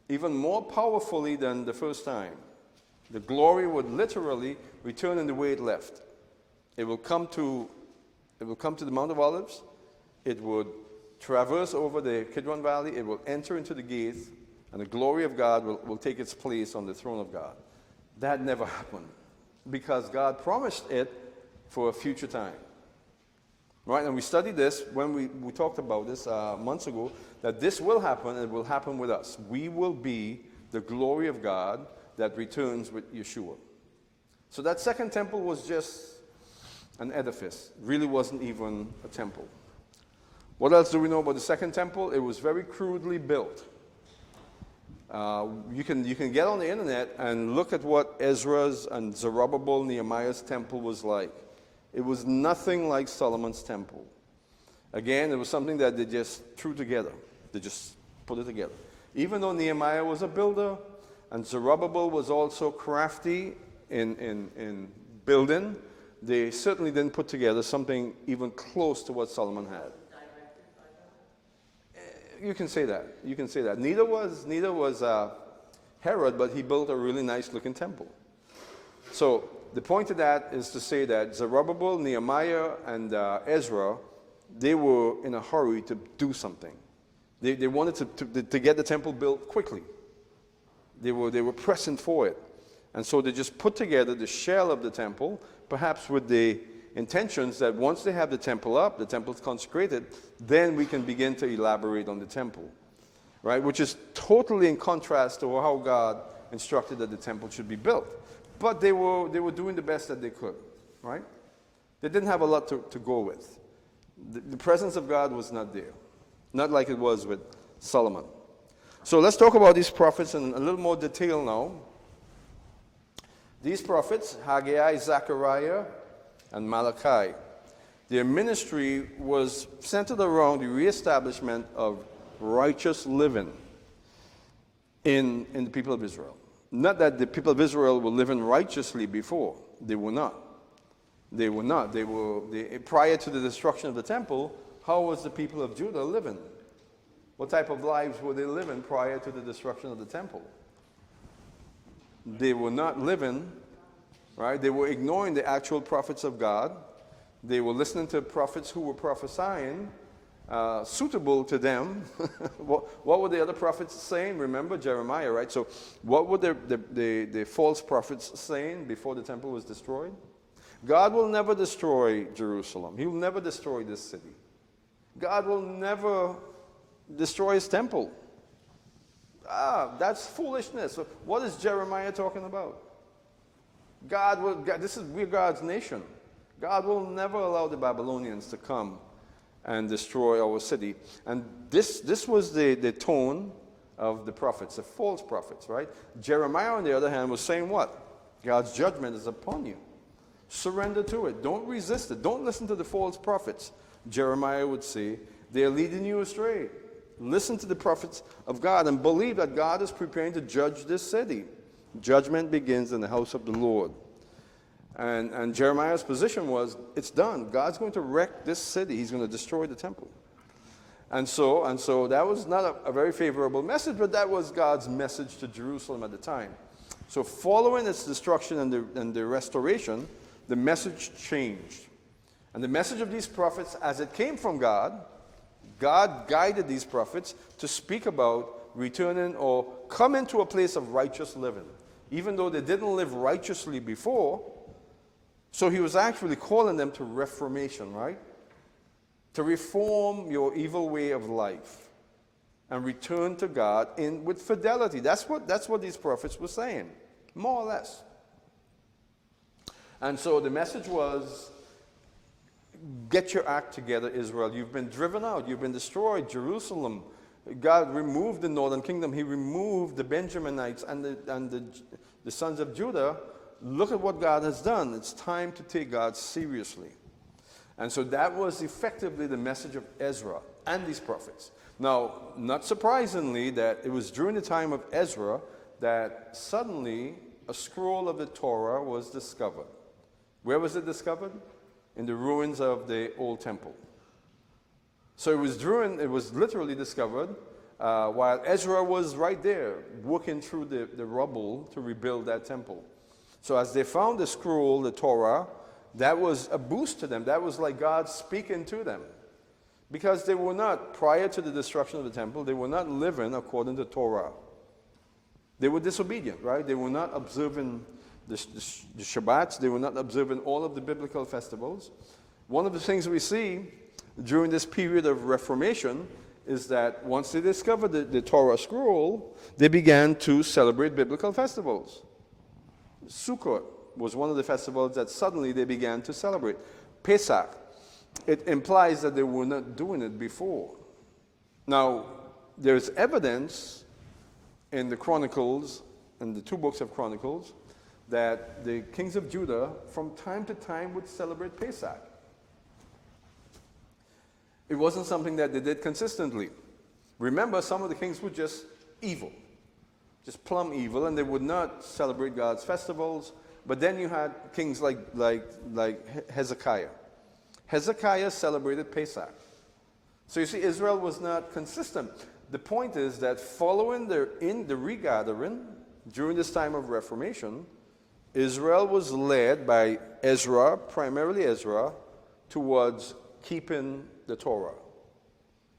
even more powerfully than the first time. The glory would literally return in the way it left. It will come to the Mount of Olives. It would traverse over the Kidron Valley. It will enter into the gates, and the glory of God will take its place on the throne of God. That never happened, because God promised it for a future time. Right? And we studied this when we talked about this months ago, that this will happen, and it will happen with us. We will be the glory of God that returns with Yeshua. So that second temple was just an edifice. It really wasn't even a temple. What else do we know about the second temple? It was very crudely built. You can get on the internet and look at what Ezra's and Zerubbabel, Nehemiah's temple was like. It was nothing like Solomon's temple. Again, it was something that they just threw together. They just put it together. Even though Nehemiah was a builder and Zerubbabel was also crafty in building, they certainly didn't put together something even close to what Solomon had. You can say that. You can say that. Neither was Herod, but he built a really nice looking temple. So the point of that is to say that Zerubbabel, Nehemiah, and Ezra, they were in a hurry to do something. They wanted to get the temple built quickly. They were pressing for it. And so they just put together the shell of the temple, perhaps with the intentions that once they have the temple up, the temple is consecrated, then we can begin to elaborate on the temple, right? Which is totally in contrast to how God instructed that the temple should be built. But they were doing the best that they could, right? They didn't have a lot to go with. The presence of God was not there, not like it was with Solomon. So let's talk about these prophets in a little more detail now. These prophets, Haggai, Zechariah, and Malachi, their ministry was centered around the reestablishment of righteous living in the people of Israel. Not that the people of Israel were living righteously before. They were not. They were not. Prior to the destruction of the temple, how was the people of Judah living? What type of lives were they living prior to the destruction of the temple? They were not living, right? They were ignoring the actual prophets of God. They were listening to prophets who were prophesying suitable to them. What were the other prophets saying? Remember Jeremiah, right? So what were the false prophets saying before the temple was destroyed? God will never destroy Jerusalem. He will never destroy this city. God will never destroy his temple. That's foolishness. What is Jeremiah talking about? We're God's nation. God will never allow the Babylonians to come and destroy our city. And this was the tone of the prophets, the false prophets, right? Jeremiah, on the other hand, was saying what? God's judgment is upon you. Surrender to it. Don't resist it. Don't listen to the false prophets. Jeremiah would say, they're leading you astray. Listen to the prophets of God and believe that God is preparing to judge this city. Judgment begins in the house of the Lord. And Jeremiah's position was, it's done. God's going to wreck this city. He's going to destroy the temple. And so that was not a very favorable message, but that was God's message to Jerusalem at the time. So following its destruction and the restoration, the message changed. And the message of these prophets, as it came from God, God guided these prophets to speak about returning or coming to a place of righteous living, even though they didn't live righteously before. So he was actually calling them to reformation, right? To reform your evil way of life and return to God with fidelity. That's what these prophets were saying, more or less. And so the message was, get your act together, Israel. You've been driven out. You've been destroyed. Jerusalem. God removed the northern kingdom. He removed the Benjaminites and the sons of Judah. Look at what God has done. It's time to take God seriously. And so that was effectively the message of Ezra and these prophets. Now, not surprisingly, that it was during the time of Ezra that suddenly a scroll of the Torah was discovered. Where was it discovered? In the ruins of the old temple. So it was literally discovered while Ezra was right there working through the rubble to rebuild that temple. So as they found the scroll, the Torah, that was a boost to them. That was like God speaking to them. Because they were not, prior to the destruction of the temple, they were not living according to Torah. They were disobedient, right? They were not observing the Shabbats. They were not observing all of the biblical festivals. One of the things we see during this period of Reformation is that once they discovered the Torah scroll, they began to celebrate biblical festivals. Sukkot was one of the festivals that suddenly they began to celebrate. Pesach, it implies that they were not doing it before. Now, there's evidence in the Chronicles, in the two books of Chronicles, that the kings of Judah from time to time would celebrate Pesach. It wasn't something that they did consistently. Remember, some of the kings were just evil, just plumb evil, and they would not celebrate God's festivals. But then you had kings like Hezekiah. Hezekiah celebrated Pesach. So you see, Israel was not consistent. The point is that following the regathering during this time of Reformation, Israel was led by Ezra, primarily Ezra, towards keeping the Torah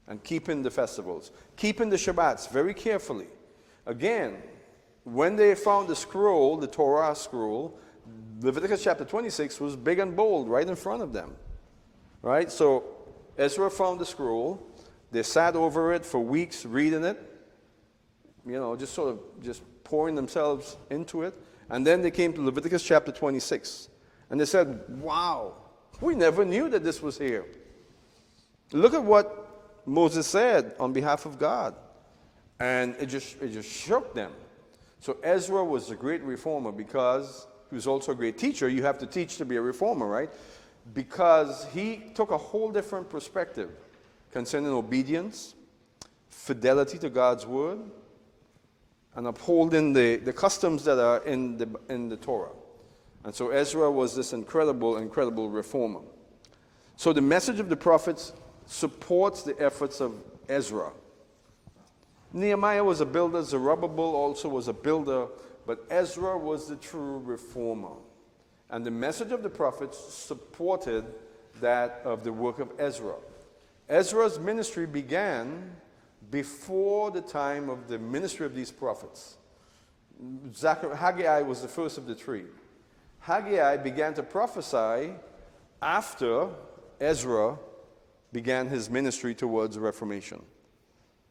and keeping the festivals, keeping the Shabbats very carefully. Again, when they found the scroll, the Torah scroll, Leviticus chapter 26 was big and bold right in front of them. Right? So Ezra found the scroll. They sat over it for weeks reading it, just pouring themselves into it. And then they came to Leviticus chapter 26. And they said, wow, we never knew that this was here. Look at what Moses said on behalf of God. And it just shook them. So Ezra was a great reformer because he was also a great teacher. You have to teach to be a reformer, right? Because he took a whole different perspective concerning obedience, fidelity to God's word, and upholding the customs that are in the Torah. And so Ezra was this incredible reformer. So the message of the prophets supports the efforts of Ezra. Nehemiah was a builder, Zerubbabel also was a builder, but Ezra was the true reformer. And the message of the prophets supported that of the work of Ezra. Ezra's ministry began before the time of the ministry of these prophets. Haggai was the first of the three. Haggai began to prophesy after Ezra began his ministry towards the Reformation.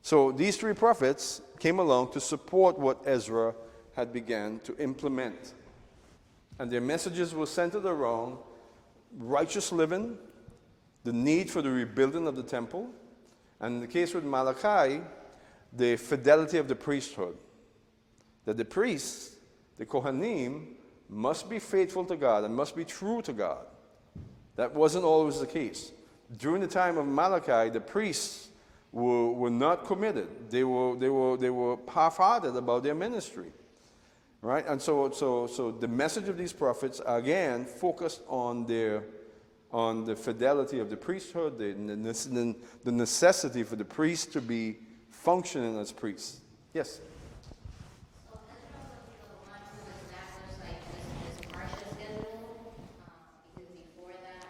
So these three prophets came along to support what Ezra had began to implement. And their messages were centered around righteous living, the need for the rebuilding of the temple, and in the case with Malachi, the fidelity of the priesthood. That the priests, the Kohanim, must be faithful to God and must be true to God. That wasn't always the case. During the time of Malachi, the priests were not committed. They were half-hearted about their ministry. Right? And so the message of these prophets, again, focused on the fidelity of the priesthood, the necessity for the priests to be functioning as priests. Yes? So Ezra was the one who established like this Parsha schedule, because before that,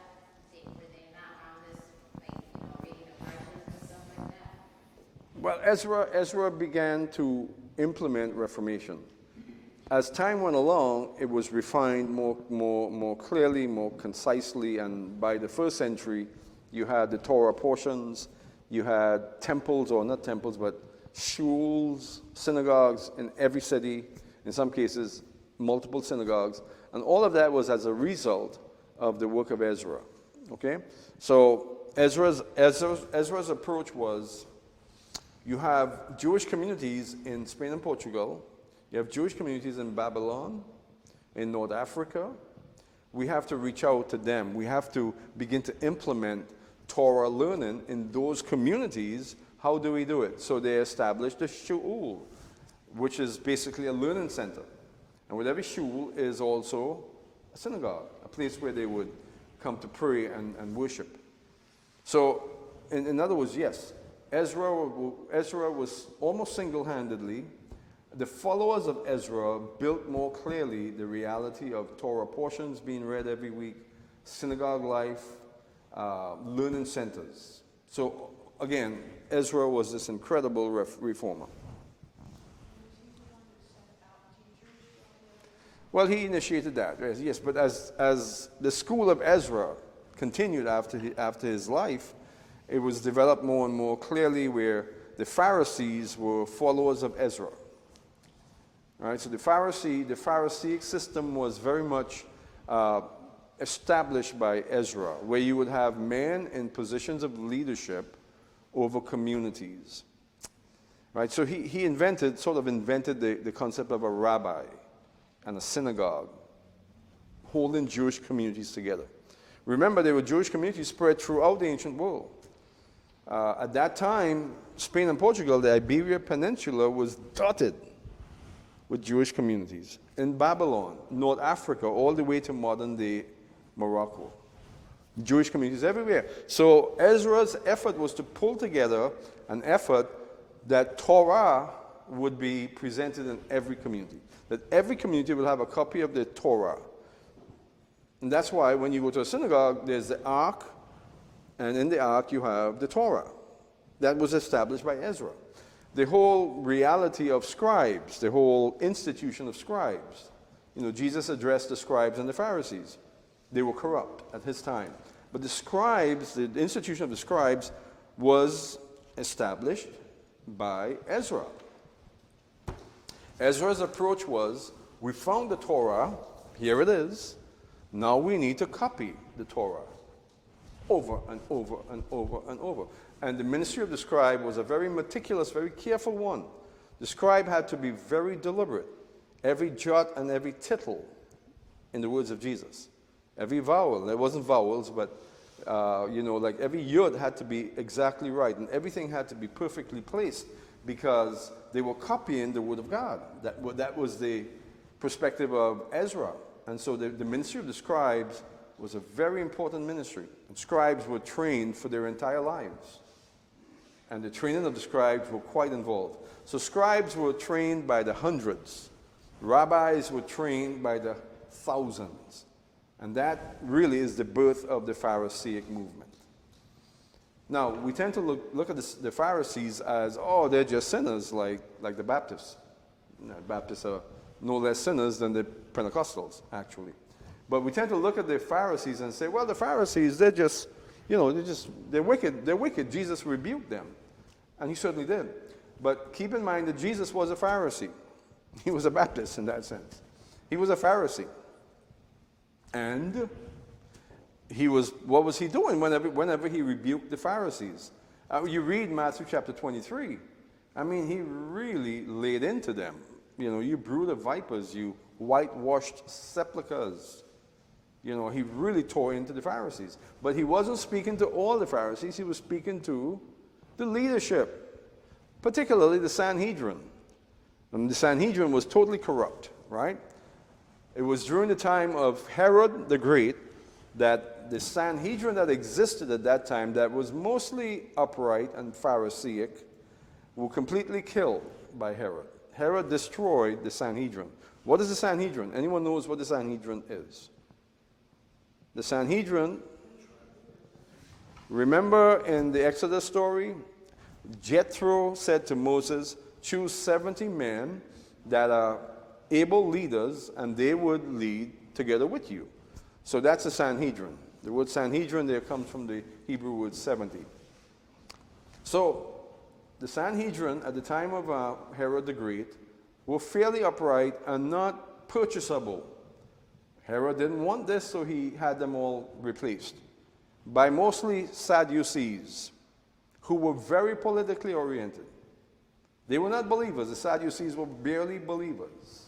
were they not on this, like, reading the Parshas and stuff like that? Well, Ezra began to implement Reformation. As time went along, it was refined more clearly, more concisely, and by the first century, you had the Torah portions, you had temples, or not temples, but shuls, synagogues in every city, in some cases, multiple synagogues, and all of that was as a result of the work of Ezra. Okay? So Ezra's approach was, you have Jewish communities in Spain and Portugal, you have Jewish communities in Babylon, in North Africa. We have to reach out to them. We have to begin to implement Torah learning in those communities. How do we do it? So they established the shul, which is basically a learning center. And with every shul is also a synagogue, a place where they would come to pray and worship. So, in other words, yes, Ezra was almost single-handedly, the followers of Ezra built more clearly the reality of Torah portions being read every week, synagogue life, learning centers. So again, Ezra was this incredible reformer. Well, he initiated that, yes, but as the school of Ezra continued after his life, it was developed more and more clearly where the Pharisees were followers of Ezra. All right, so the Pharisaic system was very much established by Ezra, where you would have men in positions of leadership over communities. Right, so he invented the concept of a rabbi and a synagogue, holding Jewish communities together. Remember, there were Jewish communities spread throughout the ancient world. At that time, Spain and Portugal, the Iberian Peninsula, was dotted with Jewish communities. In Babylon, North Africa, all the way to modern-day Morocco. Jewish communities everywhere. So Ezra's effort was to pull together an effort that Torah would be presented in every community. That every community will have a copy of the Torah. And that's why when you go to a synagogue, there's the Ark, and in the Ark you have the Torah. That was established by Ezra. The whole reality of scribes, the whole institution of scribes. Jesus addressed the scribes and the Pharisees. They were corrupt at his time. But the scribes, the institution of the scribes, was established by Ezra. Ezra's approach was, we found the Torah, here it is, now we need to copy the Torah over and over and over and over. And the ministry of the scribe was a very meticulous, very careful one. The scribe had to be very deliberate. Every jot and every tittle, in the words of Jesus. Every vowel, there wasn't vowels, but like every yod had to be exactly right, and everything had to be perfectly placed because they were copying the word of God. That was the perspective of Ezra. And so the ministry of the scribes was a very important ministry. And scribes were trained for their entire lives. And the training of the scribes were quite involved. So scribes were trained by the hundreds. Rabbis were trained by the thousands. And that really is the birth of the Pharisaic movement. Now, we tend to look at the Pharisees as, they're just sinners like the Baptists. Baptists are no less sinners than the Pentecostals, actually. But we tend to look at the Pharisees and say, well, the Pharisees, they're just, they're wicked. They're wicked. Jesus rebuked them. And he certainly did. But keep in mind that Jesus was a Pharisee. He was a Baptist in that sense. He was a Pharisee. And what was he doing whenever he rebuked the Pharisees? You read Matthew chapter 23. I mean, he really laid into them. You brood of vipers, you whitewashed sepulchres. He really tore into the Pharisees. But he wasn't speaking to all the Pharisees. He was speaking to the leadership, particularly the Sanhedrin. And the Sanhedrin was totally corrupt, right? It was during the time of Herod the Great that the Sanhedrin that existed at that time, that was mostly upright and Pharisaic, were completely killed by Herod. Herod destroyed the Sanhedrin. What is the Sanhedrin? Anyone knows what the Sanhedrin is? The Sanhedrin, remember in the Exodus story, Jethro said to Moses, choose 70 men that are able leaders, and they would lead together with you. So that's the Sanhedrin. The word Sanhedrin there comes from the Hebrew word 70. So the Sanhedrin at the time of Herod the Great were fairly upright and not purchasable. Herod didn't want this, so he had them all replaced by mostly Sadducees, who were very politically oriented. They were not believers. The Sadducees were barely believers.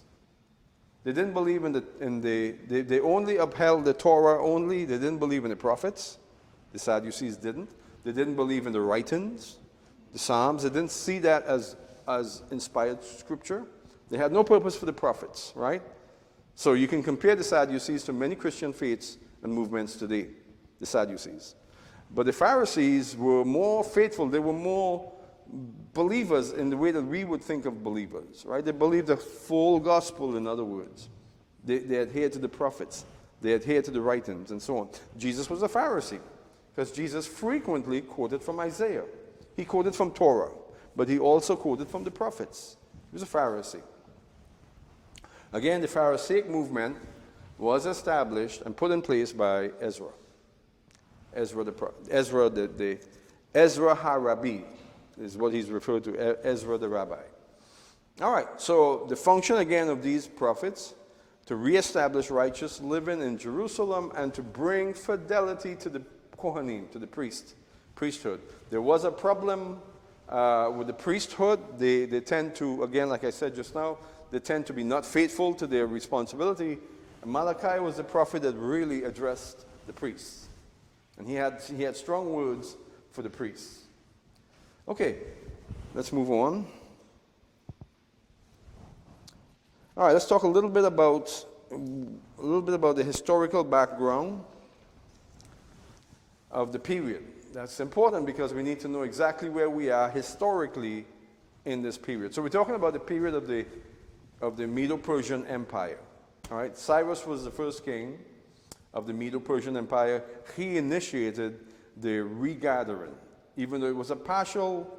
They didn't believe they only upheld the Torah only. They didn't believe in the prophets. The Sadducees didn't. They didn't believe in the writings, the Psalms. They didn't see that as inspired scripture. They had no purpose for the prophets, right? So you can compare the Sadducees to many Christian faiths and movements today, the Sadducees. But the Pharisees were more faithful. They were more believers in the way that we would think of believers, right? They believed the full gospel, in other words. They adhered to the prophets. They adhered to the writings and so on. Jesus was a Pharisee because Jesus frequently quoted from Isaiah. He quoted from Torah, but he also quoted from the prophets. He was a Pharisee. Again, the Pharisaic movement was established and put in place by Ezra. Ezra HaRabbi is what he's referred to, Ezra the Rabbi. All right, so the function again of these prophets to reestablish righteous living in Jerusalem and to bring fidelity to the Kohanim, to the priesthood. There was a problem with the priesthood. They tend to, again, like I said just now, they tend to be not faithful to their responsibility. And Malachi was the prophet that really addressed the priests. And he had strong words for the priests. Okay, let's move on. All right, let's talk a little bit about the historical background of the period. That's important because we need to know exactly where we are historically in this period. So we're talking about the period of the Medo-Persian Empire. All right, Cyrus was the first king of the Medo-Persian Empire. He initiated the regathering. Even though it was a partial,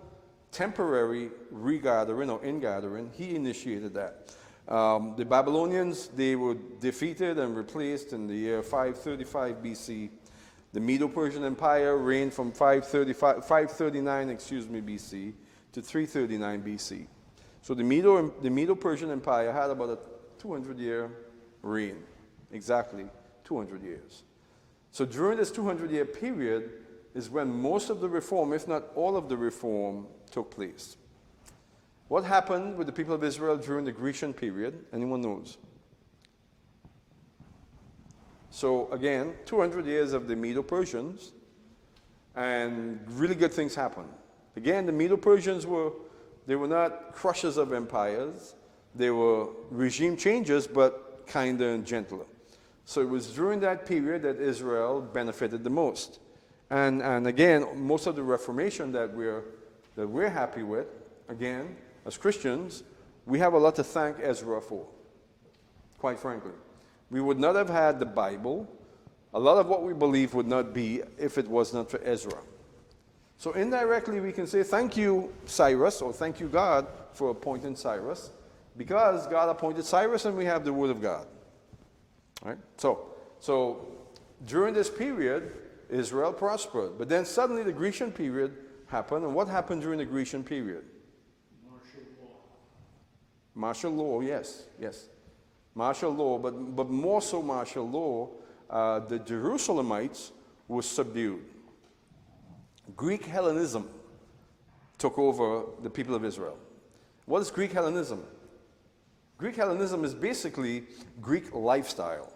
temporary regathering or ingathering, he initiated that. The Babylonians, they were defeated and replaced in the year 535 BC. The Medo-Persian Empire reigned from 539 BC to 339 BC. So the Medo-Persian Empire had about a 200-year reign, exactly 200 years. So during this 200-year period is when most of the reform, if not all of the reform, took place. What happened with the people of Israel during the Grecian period? Anyone knows? So again, 200 years of the Medo-Persians, and really good things happened. Again, the Medo-Persians were not crushers of empires. They were regime changers, but kinder and gentler. So it was during that period that Israel benefited the most. And again, most of the Reformation that we're happy with, again, as Christians, we have a lot to thank Ezra for, quite frankly. We would not have had the Bible. A lot of what we believe would not be if it was not for Ezra. So indirectly, we can say thank you, Cyrus, or thank you, God, for appointing Cyrus, because God appointed Cyrus and we have the Word of God. All right? So So during this period, Israel prospered. But then suddenly the Grecian period happened. And what happened during the Grecian period? Martial law, yes. Martial law, but more so martial law, the Jerusalemites were subdued. Greek Hellenism took over the people of Israel. What is Greek Hellenism? Greek Hellenism is basically Greek lifestyle.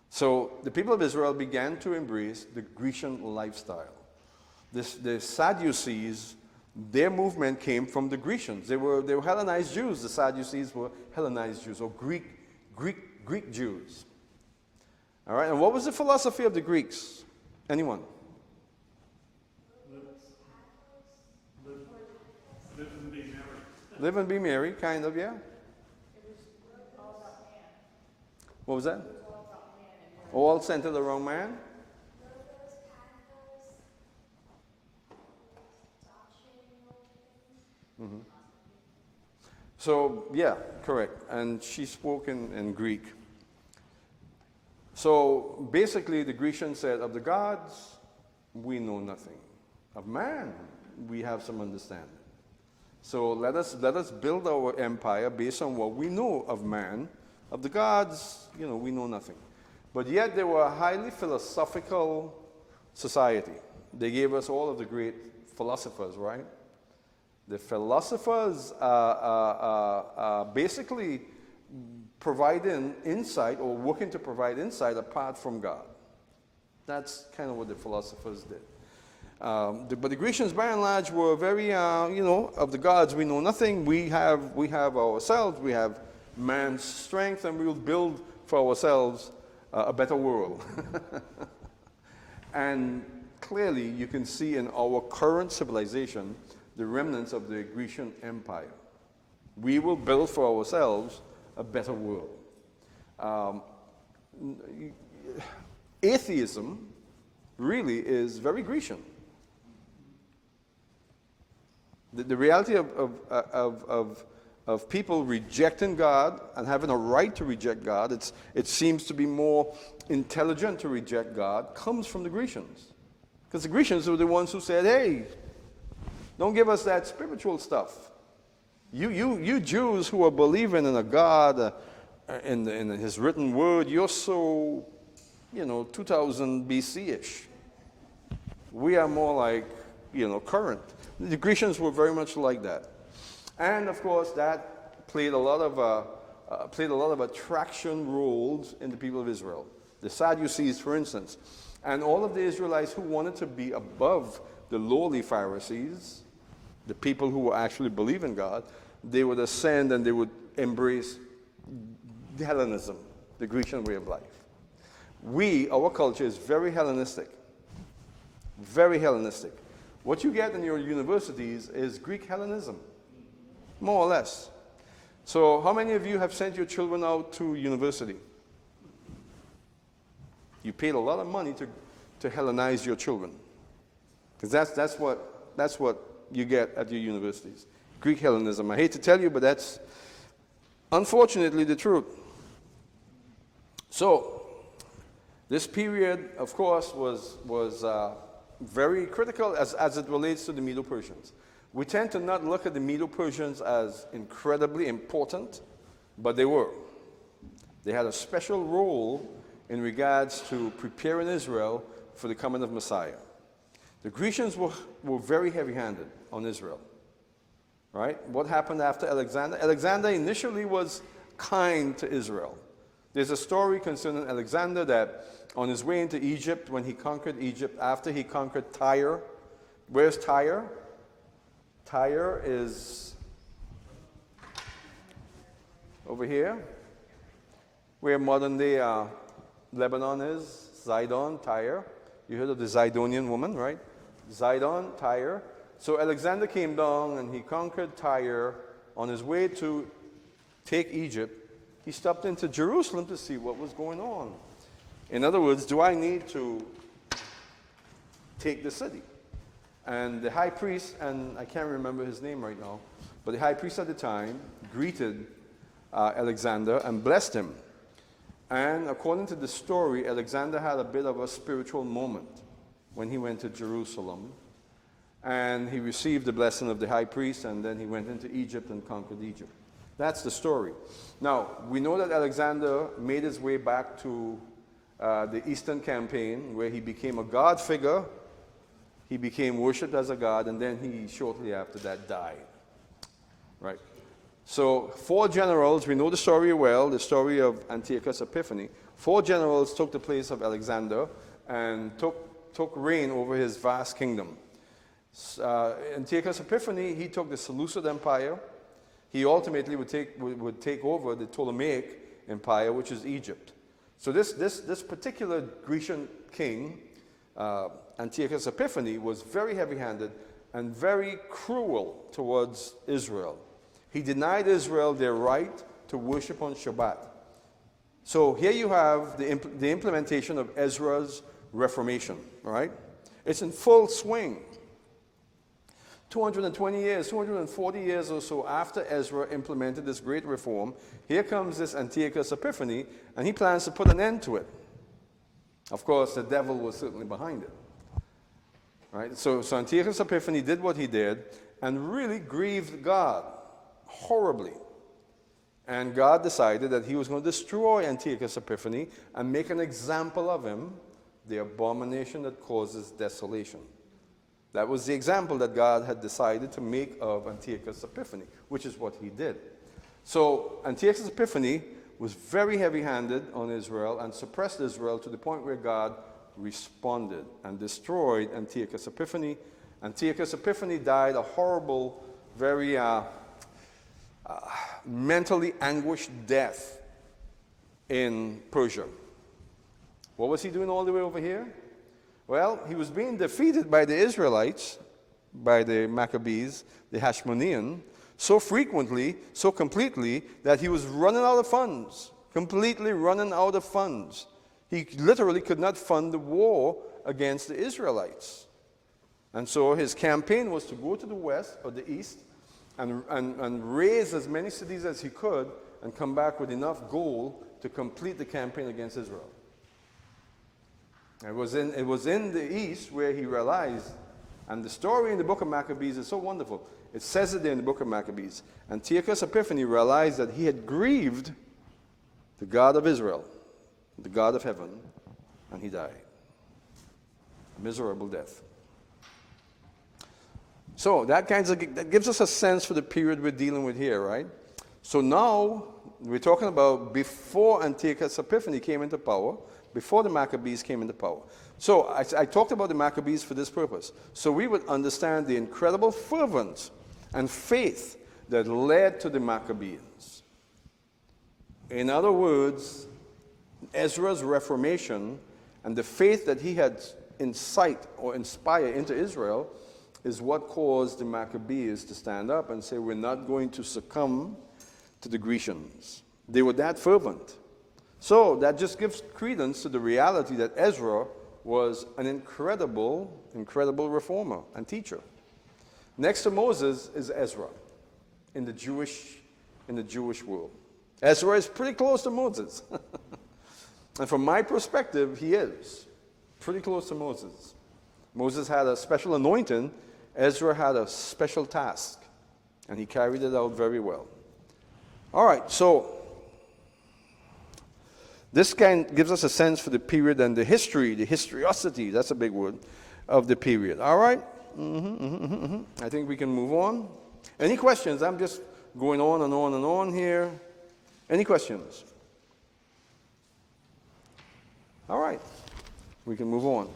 So the people of Israel began to embrace the Grecian lifestyle. The Sadducees, their movement came from the Grecians. They were Hellenized Jews. The Sadducees were Hellenized Jews, or Greek Jews. All right, and what was the philosophy of the Greeks? Anyone? Live and be merry. Live and be merry, kind of, yeah. What was that? All centered around man? Mm-hmm. So, yeah, correct. And she spoke in Greek. So, basically, the Grecians said, of the gods, we know nothing. Of man, we have some understanding. So, let us build our empire based on what we know of man. Of the gods, we know nothing. But yet, they were a highly philosophical society. They gave us all of the great philosophers, right? The philosophers basically providing insight or working to provide insight apart from God. That's kind of what the philosophers did. But the Grecians, by and large, were very, of the gods we know nothing. We have ourselves. We have man's strength, and we will build for ourselves a better world. And clearly, you can see in our current civilization the remnants of the Grecian Empire. We will build for ourselves a better world. Atheism really is very Grecian. The reality of people rejecting God and having a right to reject God, it seems to be more intelligent to reject God, comes from the Grecians. Because the Grecians were the ones who said, hey, don't give us that spiritual stuff. You Jews who are believing in a God, in his written word, you're so, 2000 BC-ish. We are more like, current. The Grecians were very much like that. And of course, that played a lot of attraction roles in the people of Israel. The Sadducees, for instance, and all of the Israelites who wanted to be above the lowly Pharisees, the people who were actually believe in God, they would ascend and they would embrace Hellenism, the Grecian way of life. Our culture is very Hellenistic. Very Hellenistic. What you get in your universities is Greek Hellenism, more or less. So how many of you have sent your children out to university? You paid a lot of money to Hellenize your children. Because that's what you get at your universities. Greek Hellenism. I hate to tell you, but that's unfortunately the truth. So, this period, of course, was very critical as it relates to the Medo-Persians. We tend to not look at the Medo-Persians as incredibly important, but they were. They had a special role in regards to preparing Israel for the coming of Messiah. The Grecians were very heavy-handed on Israel. Right? What happened after Alexander? Alexander initially was kind to Israel. There's a story concerning Alexander that on his way into Egypt, when he conquered Egypt, after he conquered Tyre, where's Tyre? Tyre is over here, where modern-day Lebanon is, Zidon, Tyre. You heard of the Zidonian woman, right? Zidon, Tyre. So Alexander came down and he conquered Tyre. On his way to take Egypt, he stopped into Jerusalem to see what was going on. In other words, do I need to take the city? And the high priest, and I can't remember his name right now, but the high priest at the time greeted Alexander and blessed him. And according to the story, Alexander had a bit of a spiritual moment when he went to Jerusalem. And he received the blessing of the high priest, and then he went into Egypt and conquered Egypt. That's the story. Now, we know that Alexander made his way back to the Eastern Campaign, where he became a god figure. He became worshipped as a god, and then he, shortly after that, died. Right? So, 4 generals, we know the story well, the story of Antiochus Epiphanes. 4 generals took the place of Alexander and took reign over his vast kingdom. Antiochus Epiphanes, he took the Seleucid Empire. He ultimately would take over the Ptolemaic Empire, which is Egypt. So this particular Grecian king, Antiochus Epiphanes, was very heavy-handed and very cruel towards Israel. He denied Israel their right to worship on Shabbat. So here you have the implementation of Ezra's Reformation, all right? It's in full swing. 220 years, 240 years or so after Ezra implemented this great reform, here comes this Antiochus Epiphanes, and he plans to put an end to it. Of course, the devil was certainly behind it. Right? So Antiochus Epiphanes did what he did and really grieved God horribly. And God decided that he was going to destroy Antiochus Epiphanes and make an example of him, the abomination that causes desolation. That was the example that God had decided to make of Antiochus Epiphanes, which is what he did. So Antiochus Epiphanes was very heavy-handed on Israel and suppressed Israel to the point where God responded and destroyed Antiochus Epiphanes. Antiochus Epiphanes died a horrible, very mentally anguished death in Persia. What was he doing all the way over here? Well, he was being defeated by the Israelites, by the Maccabees, the Hashmonean, so frequently, so completely, that he was running out of funds, completely running out of funds. He literally could not fund the war against the Israelites. And so his campaign was to go to the west or the east and raise as many cities as he could and come back with enough gold to complete the campaign against Israel. It was in the east where he realized, and the story in the book of Maccabees is so wonderful. It says it there in the book of Maccabees. Antiochus Epiphanes realized that he had grieved the God of Israel, the God of heaven, and he died. A miserable death. So that gives us a sense for the period we're dealing with here, right? So now we're talking about before Antiochus Epiphanes came into power, before the Maccabees came into power. So I talked about the Maccabees for this purpose. So we would understand the incredible fervent and faith that led to the Maccabees. In other words, Ezra's reformation and the faith that he had incite or inspire into Israel is what caused the Maccabees to stand up and say, we're not going to succumb to the Grecians. They were that fervent. So that just gives credence to the reality that Ezra was an incredible reformer and teacher. Next to Moses is Ezra in the Jewish world. Ezra is pretty close to Moses. And from my perspective, he is pretty close to Moses. Moses had a special anointing. Ezra had a special task, and he carried it out very well. All right, so this gives us a sense for the period and the history, the historicity, that's a big word, of the period. All right? I think we can move on. Any questions? I'm just going on and on and on here. Any questions? All right. We can move on.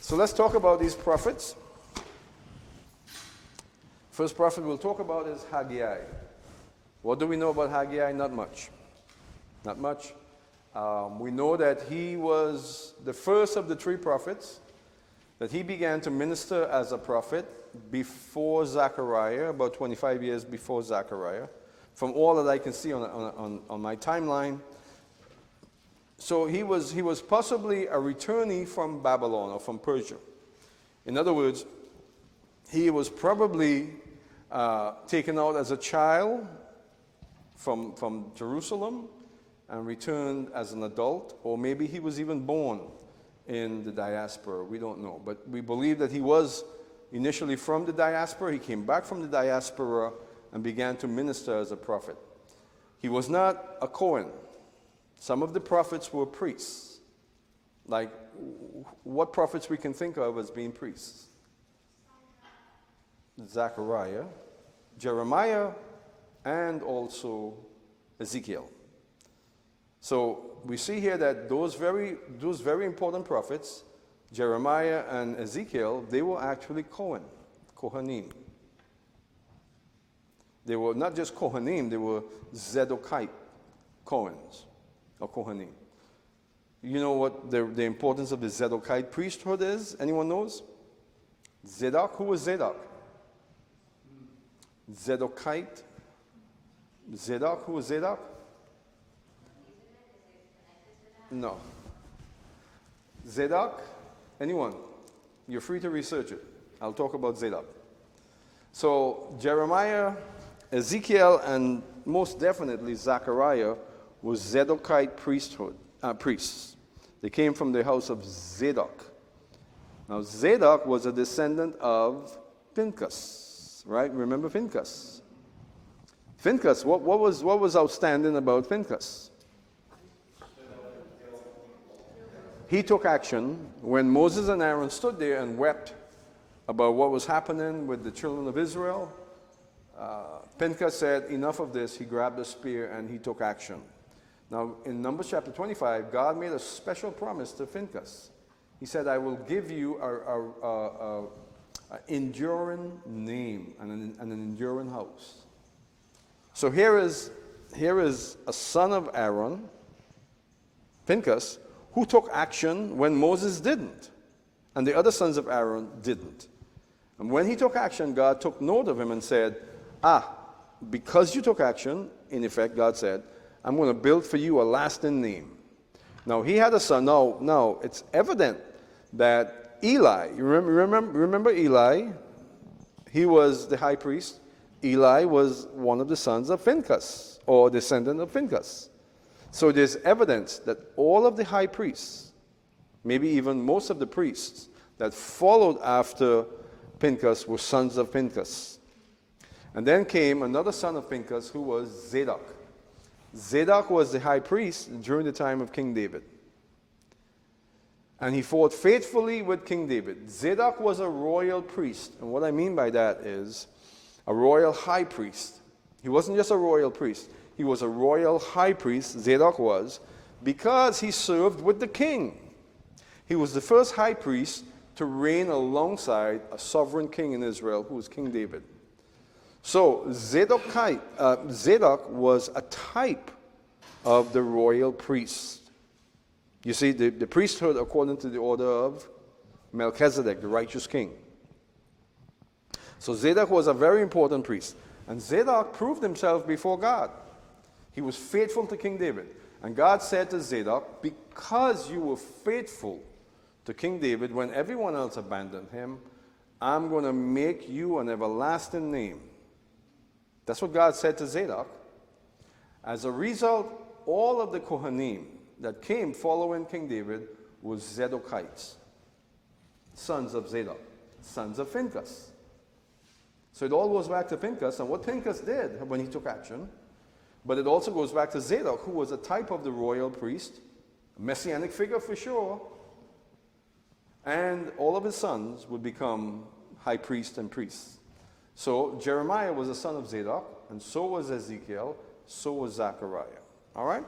So let's talk about these prophets. First prophet we'll talk about is Haggai. What do we know about Haggai? Not much. Not much. We know that he was the first of the 3 prophets, that he began to minister as a prophet before Zechariah, about 25 years before Zechariah, from all that I can see on my timeline. So he was possibly a returnee from Babylon or from Persia. In other words, he was probably taken out as a child from Jerusalem and returned as an adult, or maybe he was even born in the diaspora. We don't know. But we believe that he was initially from the diaspora. He came back from the diaspora and began to minister as a prophet. He was not a Cohen. Some of the prophets were priests. Like, what prophets we can think of as being priests? Zechariah, Jeremiah, and also Ezekiel. So we see here that those very important prophets, Jeremiah and Ezekiel, they were actually Kohanim. They were not just Kohanim, they were Zedokite Kohens, or Kohanim. You know what the importance of the Zedokite priesthood is? Anyone knows? Zadok, who was Zadok? Zedokite. Zadok, who was Zadok? No. Zadok? Anyone? You're free to research it. I'll talk about Zadok. So Jeremiah, Ezekiel, and most definitely Zechariah was Zedokite priests. They came from the house of Zadok. Now Zadok was a descendant of Pinchas, right? Remember Pinchas? Pinchas, what was outstanding about Pinchas? He took action when Moses and Aaron stood there and wept about what was happening with the children of Israel. Pinchas said, enough of this. He grabbed a spear and he took action. Now, in Numbers chapter 25, God made a special promise to Pinchas. He said, I will give you an enduring name and an enduring house. So here is a son of Aaron, Pinchas, who took action when Moses didn't, and the other sons of Aaron didn't. And when he took action, God took note of him and said, because you took action, in effect, God said, I'm going to build for you a lasting name. Now, he had a son. Now it's evident that Eli, you remember Eli? He was the high priest. Eli was one of the sons of Phinehas, or descendant of Phinehas. So there's evidence that all of the high priests, maybe even most of the priests that followed after Phinehas were sons of Phinehas. And then came another son of Phinehas who was Zadok. Zadok was the high priest during the time of King David. And he fought faithfully with King David. Zadok was a royal priest. And what I mean by that is a royal high priest. He wasn't just a royal priest. He was a royal high priest, Zadok was, because he served with the king. He was the first high priest to reign alongside a sovereign king in Israel, who was King David. So Zadok was a type of the royal priest. You see, the priesthood according to the order of Melchizedek, the righteous king. So Zadok was a very important priest. And Zadok proved himself before God. He was faithful to King David. And God said to Zadok, because you were faithful to King David when everyone else abandoned him, I'm going to make you an everlasting name. That's what God said to Zadok. As a result, all of the Kohanim that came following King David was Zedekites, sons of Zadok, sons of Phinehas. So it all goes back to Phinehas and what Phinehas did when he took action. But it also goes back to Zadok, who was a type of the royal priest, a messianic figure for sure. And all of his sons would become high priests and priests. So Jeremiah was a son of Zadok, and so was Ezekiel, so was Zechariah. All right?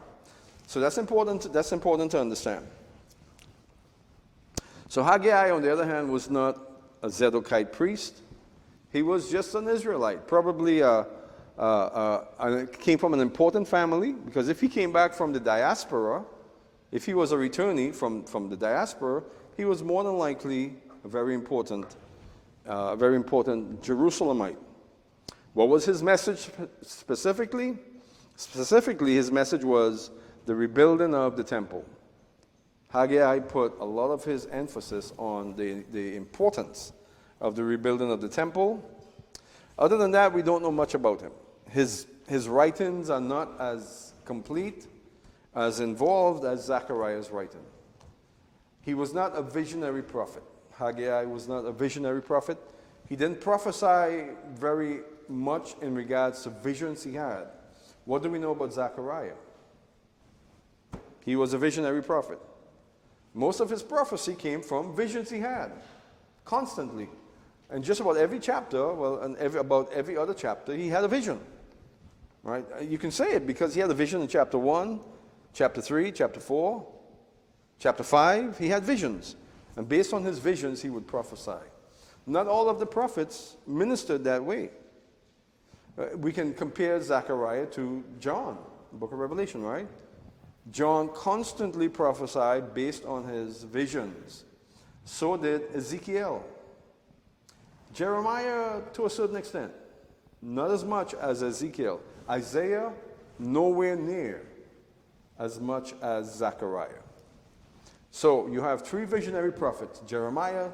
So that's important to understand. So Haggai, on the other hand, was not a Zedokite priest. He was just an Israelite, probably came from an important family, because if he came back from the diaspora, if he was a returnee from the diaspora, he was more than likely a very important Jerusalemite. What was his message specifically? Specifically, his message was the rebuilding of the temple. Haggai put a lot of his emphasis on the importance of the rebuilding of the temple. Other than that, we don't know much about him. His writings are not as complete as involved as Zechariah's writing. He was not a visionary prophet. Haggai was not a visionary prophet. He didn't prophesy very much in regards to visions he had. What do we know about Zechariah? He was a visionary prophet. Most of his prophecy came from visions he had, constantly. And just about every chapter, about every other chapter, he had a vision. Right? You can say it because he had a vision in chapter 1, chapter 3, chapter 4, chapter 5. He had visions. And based on his visions, he would prophesy. Not all of the prophets ministered that way. We can compare Zechariah to John, the book of Revelation, right? John constantly prophesied based on his visions. So did Ezekiel. Jeremiah, to a certain extent, not as much as Ezekiel. Isaiah, nowhere near as much as Zechariah. So you have three visionary prophets: Jeremiah,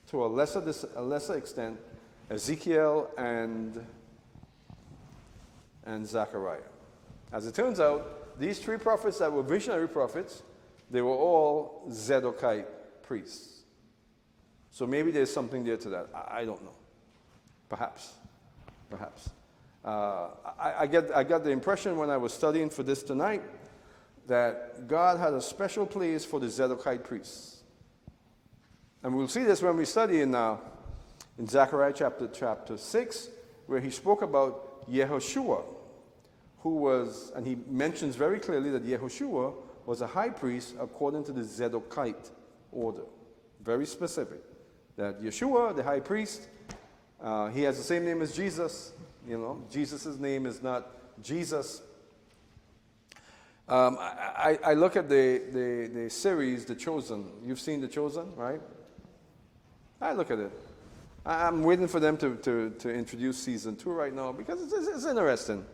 to a lesser extent, Ezekiel, and Zechariah. As it turns out, these three prophets that were visionary prophets, they were all Zadokite priests. So maybe there's something there to that. I don't know. Perhaps. I got the impression when I was studying for this tonight that God had a special place for the Zadokite priests. And we'll see this when we study in Zechariah chapter 6, where he spoke about Yehoshua, who was, and he mentions very clearly that Yehoshua was a high priest according to the Zadokite order. Very specific. That Yeshua, the high priest, he has the same name as Jesus. You know, Jesus' name is not Jesus. I look at the series, The Chosen. You've seen The Chosen, right? I look at it. I'm waiting for them to introduce season 2 right now because it's interesting.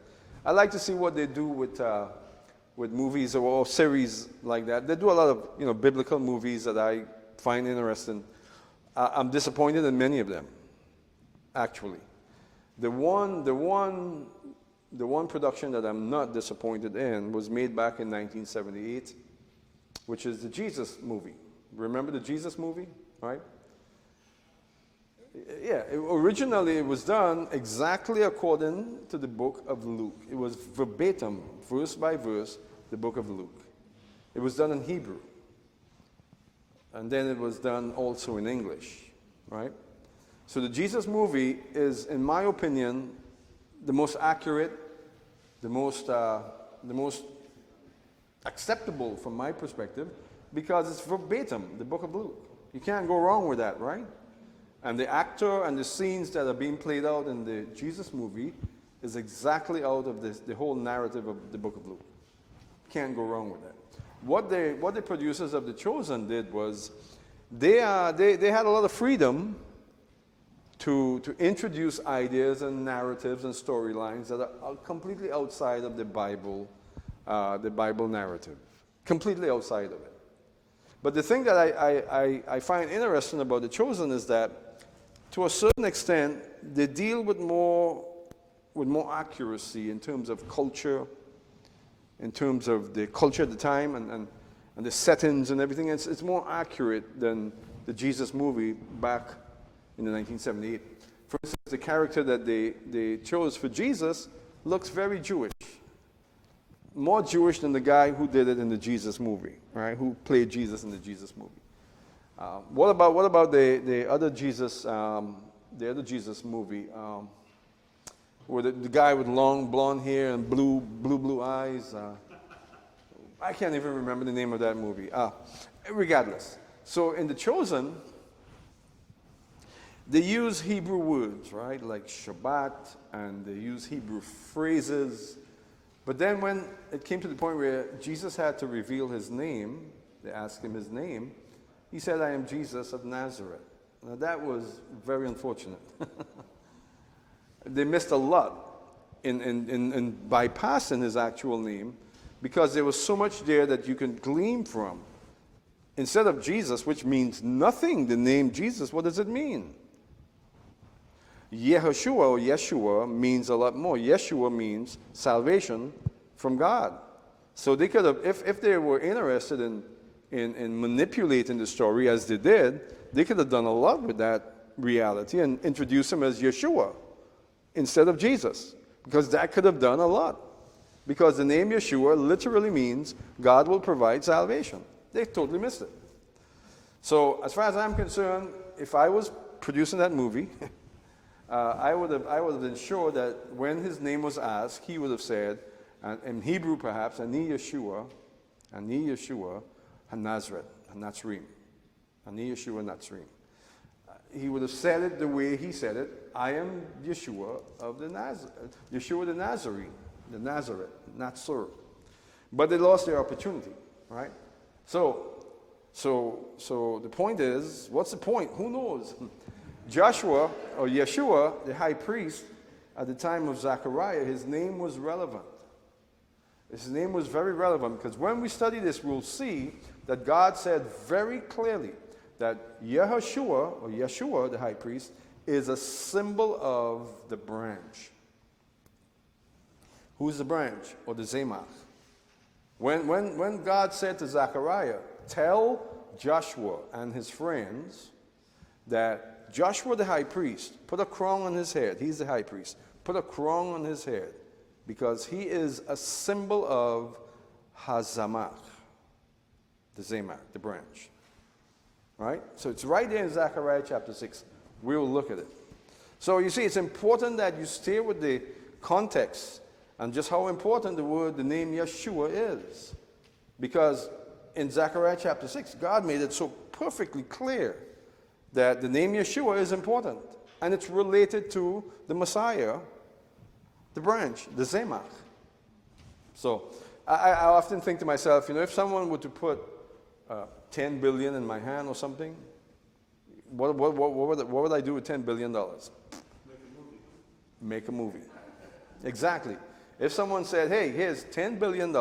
I like to see what they do with movies or series like that. They do a lot of biblical movies that I find interesting. I'm disappointed in many of them, actually. The one production that I'm not disappointed in was made back in 1978, which is the Jesus movie. Remember the Jesus movie, right? Yeah, originally it was done exactly according to the book of Luke. It was verbatim, verse by verse, the book of Luke. It was done in Hebrew. And then it was done also in English, right? So the Jesus movie is, in my opinion, the most accurate, the most acceptable from my perspective, because it's verbatim, the book of Luke. You can't go wrong with that, right? And the actor and the scenes that are being played out in the Jesus movie is exactly out of the whole narrative of the book of Luke. Can't go wrong with that. What the producers of The Chosen did was they had a lot of freedom to introduce ideas and narratives and storylines that are completely outside of the Bible narrative, completely outside of it. But the thing that I find interesting about The Chosen is that, to a certain extent, they deal with more accuracy in terms of culture, in terms of the culture at the time and the settings and everything. It's more accurate than the Jesus movie back in the 1978. For instance, the character that they chose for Jesus looks very Jewish. More Jewish than the guy who did it in the Jesus movie, right? Who played Jesus in the Jesus movie. What about the other Jesus movie? Where the guy with long blonde hair and blue eyes. I can't even remember the name of that movie. Regardless. So in The Chosen, they use Hebrew words, right? Like Shabbat, and they use Hebrew phrases. But then when it came to the point where Jesus had to reveal his name, they asked him his name, he said, "I am Jesus of Nazareth." Now that was very unfortunate. They missed a lot in bypassing his actual name, because there was so much there that you can glean from. Instead of Jesus, which means nothing, the name Jesus, what does it mean? Yehoshua or Yeshua means a lot more. Yeshua means salvation from God. So they could have, if they were interested in manipulating the story as they did, they could have done a lot with that reality and introduced him as Yeshua instead of Jesus, because that could have done a lot. Because the name Yeshua literally means God will provide salvation. They totally missed it. So as far as I'm concerned, if I was producing that movie, I would have ensured that when his name was asked, he would have said, in Hebrew perhaps, Ani Yeshua, HaNazareth, HaNatzrim. Ani Yeshua Natzrim. He would have said it the way he said it. I am Yeshua of the Nazareth, Yeshua the Nazarene, the Nazareth, Natsur. But they lost their opportunity, right? So the point is, what's the point? Who knows? Joshua, or Yeshua, the high priest, at the time of Zechariah, his name was relevant. His name was very relevant, because when we study this, we'll see that God said very clearly that Yehoshua, or Yeshua, the high priest, is a symbol of the branch. Who's the branch? Or the Tzemach. When God said to Zechariah, tell Joshua and his friends that Joshua the high priest, put a crown on his head. He's the high priest. Put a crown on his head, because he is a symbol of Tzemach, the Tzemach, the branch. Right? So it's right there in Zechariah chapter 6. We will look at it. So you see, it's important that you stay with the context and just how important the name Yeshua is. Because in Zechariah chapter 6, God made it so perfectly clear that the name Yeshua is important. And it's related to the Messiah, the branch, the Tzemach. So I often think to myself, if someone were to put 10 billion in my hand or something, what would I do with $10 billion? Make a movie. Exactly. If someone said, hey, here's $10 billion,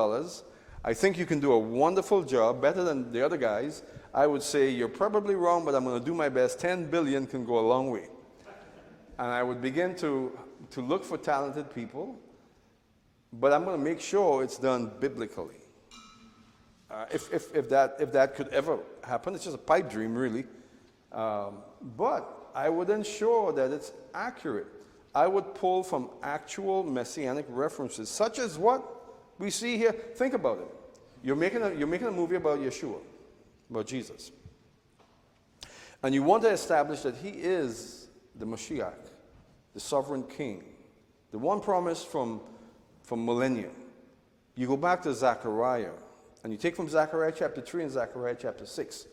I think you can do a wonderful job, better than the other guys, I would say, you're probably wrong, but I'm going to do my best. 10 billion can go a long way. And I would begin to look for talented people, but I'm going to make sure it's done biblically. If that could ever happen, it's just a pipe dream, really. But I would ensure that it's accurate. I would pull from actual messianic references, such as what we see here. Think about it. You're making a movie about Yeshua, about Jesus. And you want to establish that he is the Mashiach, the sovereign king, the one promised from millennia. You go back to Zechariah, and you take from Zechariah chapter 3 and Zechariah chapter 6.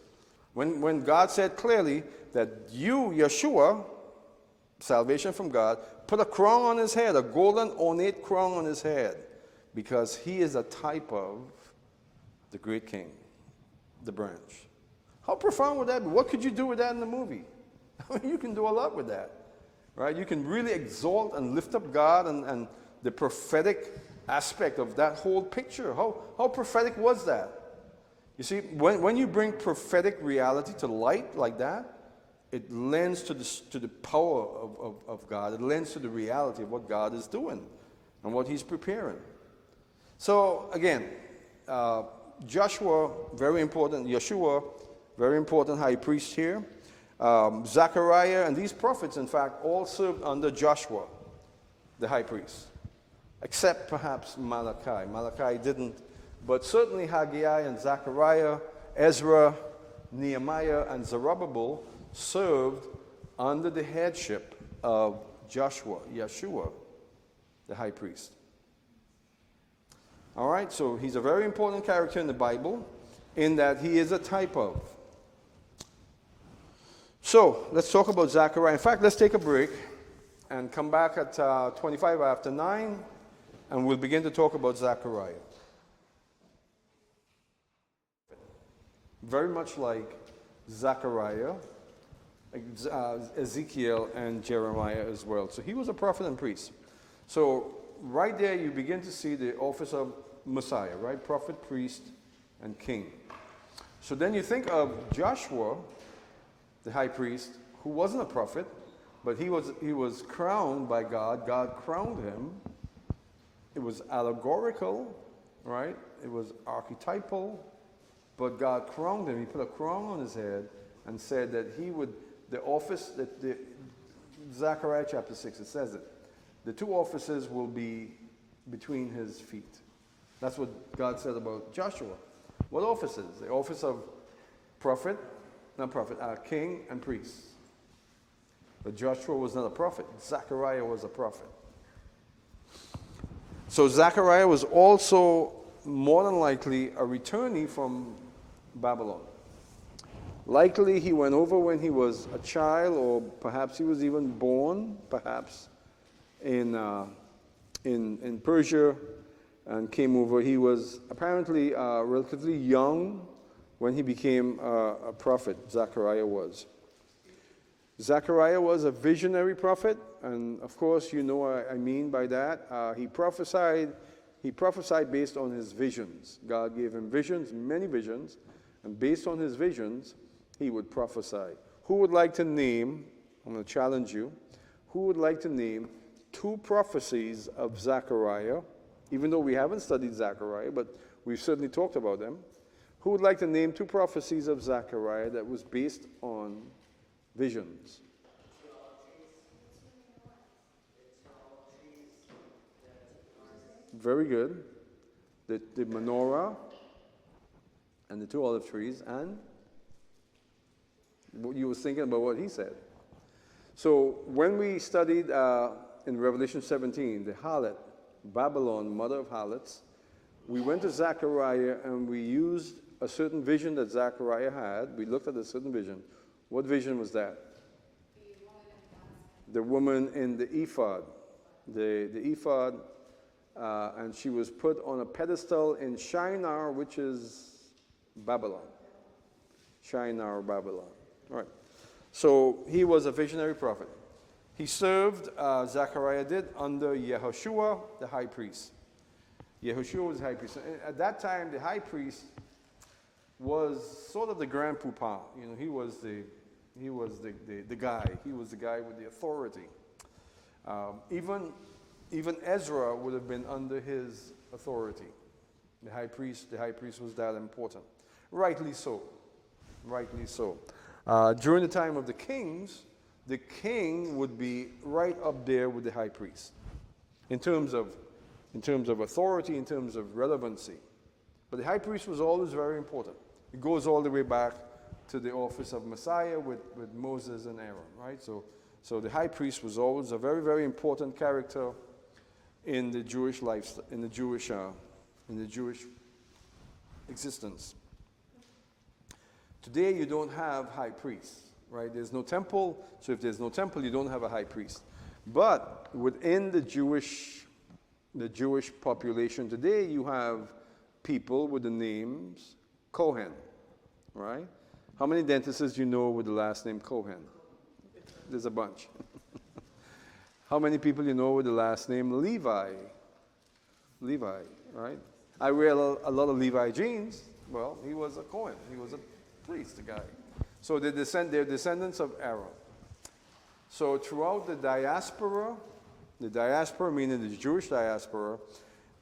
When God said clearly that you, Yeshua, salvation from God, put a crown on his head, a golden ornate crown on his head, because he is a type of the great king, the branch. How profound would that be? What could you do with that in the movie? I mean, you can do a lot with that, right? You can really exalt and lift up God and the prophetic aspect of that whole picture. How prophetic was that? You see, when you bring prophetic reality to light like that, it lends to the power of God. It lends to the reality of what God is doing and what he's preparing. So, again, Joshua, very important. Yeshua, very important high priest here. Zechariah and these prophets, in fact, all served under Joshua, the high priest, except perhaps Malachi. Malachi didn't, but certainly Haggai and Zechariah, Ezra, Nehemiah, and Zerubbabel served under the headship of Joshua, Yeshua, the high priest. All right, so he's a very important character in the Bible in that he is a type of. So let's talk about Zechariah. In fact, let's take a break and come back at 25 after 9, and we'll begin to talk about Zechariah. Very much like Zechariah, Ezekiel, and Jeremiah as well. So he was a prophet and priest. So right there you begin to see the office of Messiah, right? Prophet, priest, and king. So then you think of Joshua, the high priest, who wasn't a prophet, but he was crowned by God. God crowned him. It was allegorical, right? It was archetypal, but God crowned him. He put a crown on his head and said that he would, the office, Zechariah chapter 6, it says it. The two offices will be between his feet. That's what God said about Joshua. What offices? The office of king and priest. But Joshua was not a prophet. Zechariah was a prophet. So Zechariah was also more than likely a returnee from Babylon. Likely he went over when he was a child, or perhaps he was even born, perhaps, in Persia, and came over. He was apparently relatively young when he became a prophet. Zechariah was. Zechariah was a visionary prophet, and of course you know what I mean by that. He prophesied based on his visions. God gave him visions, many visions, and based on his visions, he would prophesy. Who would like to name, I'm going to challenge you, who would like to name two prophecies of Zechariah, even though we haven't studied Zechariah, but we've certainly talked about them. Who would like to name two prophecies of Zechariah that was based on visions? Very good. The menorah and the two olive trees, and you were thinking about what he said. So when we studied in Revelation 17, the harlot, Babylon, mother of harlots, we went to Zechariah and we used a certain vision that Zechariah had. We looked at a certain vision. What vision was that? The woman in the ephod. The ephod, and she was put on a pedestal in Shinar, which is Babylon. Shinar, Babylon. All right. So he was a visionary prophet. He served, Zechariah did, under Yehoshua, the high priest. Yehoshua was the high priest. At that time, the high priest was sort of the grand poupon. You know, he was the guy. He was the guy with the authority. Even Ezra would have been under his authority. The high priest was that important. Rightly so. Rightly so. During the time of the kings, the king would be right up there with the high priest in terms of authority, in terms of relevancy. But the high priest was always very important. It goes all the way back to the office of Messiah with Moses and Aaron, right? So the high priest was always a very, very important character in the Jewish life, in the Jewish existence. Today you don't have high priests, right? There's no temple, so if there's no temple, you don't have a high priest. But within the Jewish population today, you have people with the names Cohen, right? How many dentists do you know with the last name Cohen? There's a bunch. How many people you know with the last name Levi? Levi, right? I wear a lot of Levi jeans. Well, he was a Cohen. He was a priest, the guy. So they're descendants of Aaron. So throughout the diaspora meaning the Jewish diaspora,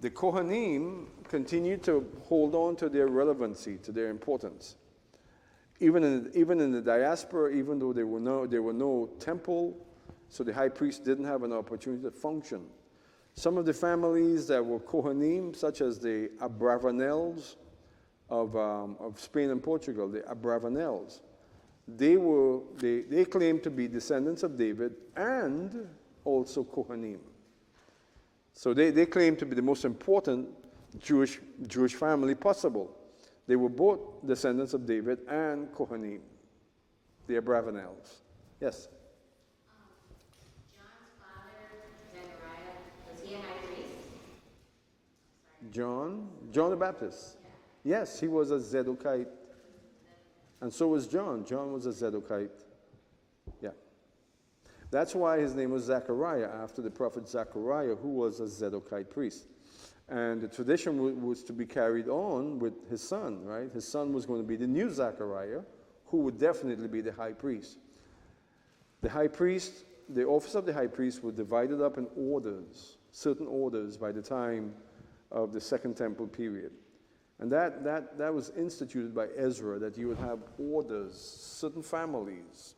the Kohanim continued to hold on to their relevancy, to their importance. Even in the diaspora, even though there were no temple, so the high priest didn't have an opportunity to function. Some of the families that were Kohanim, such as the Abravanels of Spain and Portugal, the Abravanels, they claimed to be descendants of David and also Kohanim. So they claimed to be the most important Jewish family possible. They were both descendants of David and Kohanim, the Abravanels. Yes? John's father, Zechariah, was he a high priest? John the Baptist. Yeah. Yes, he was a Zedekite. And so was John. John was a Zedekite. Yeah. That's why his name was Zechariah, after the prophet Zechariah, who was a Zedekite priest. And the tradition was to be carried on with his son, right? His son was going to be the new Zechariah, who would definitely be the high priest. The office of the high priest was divided up in orders, certain orders by the time of the Second Temple period. And that was instituted by Ezra, that you would have orders, certain families.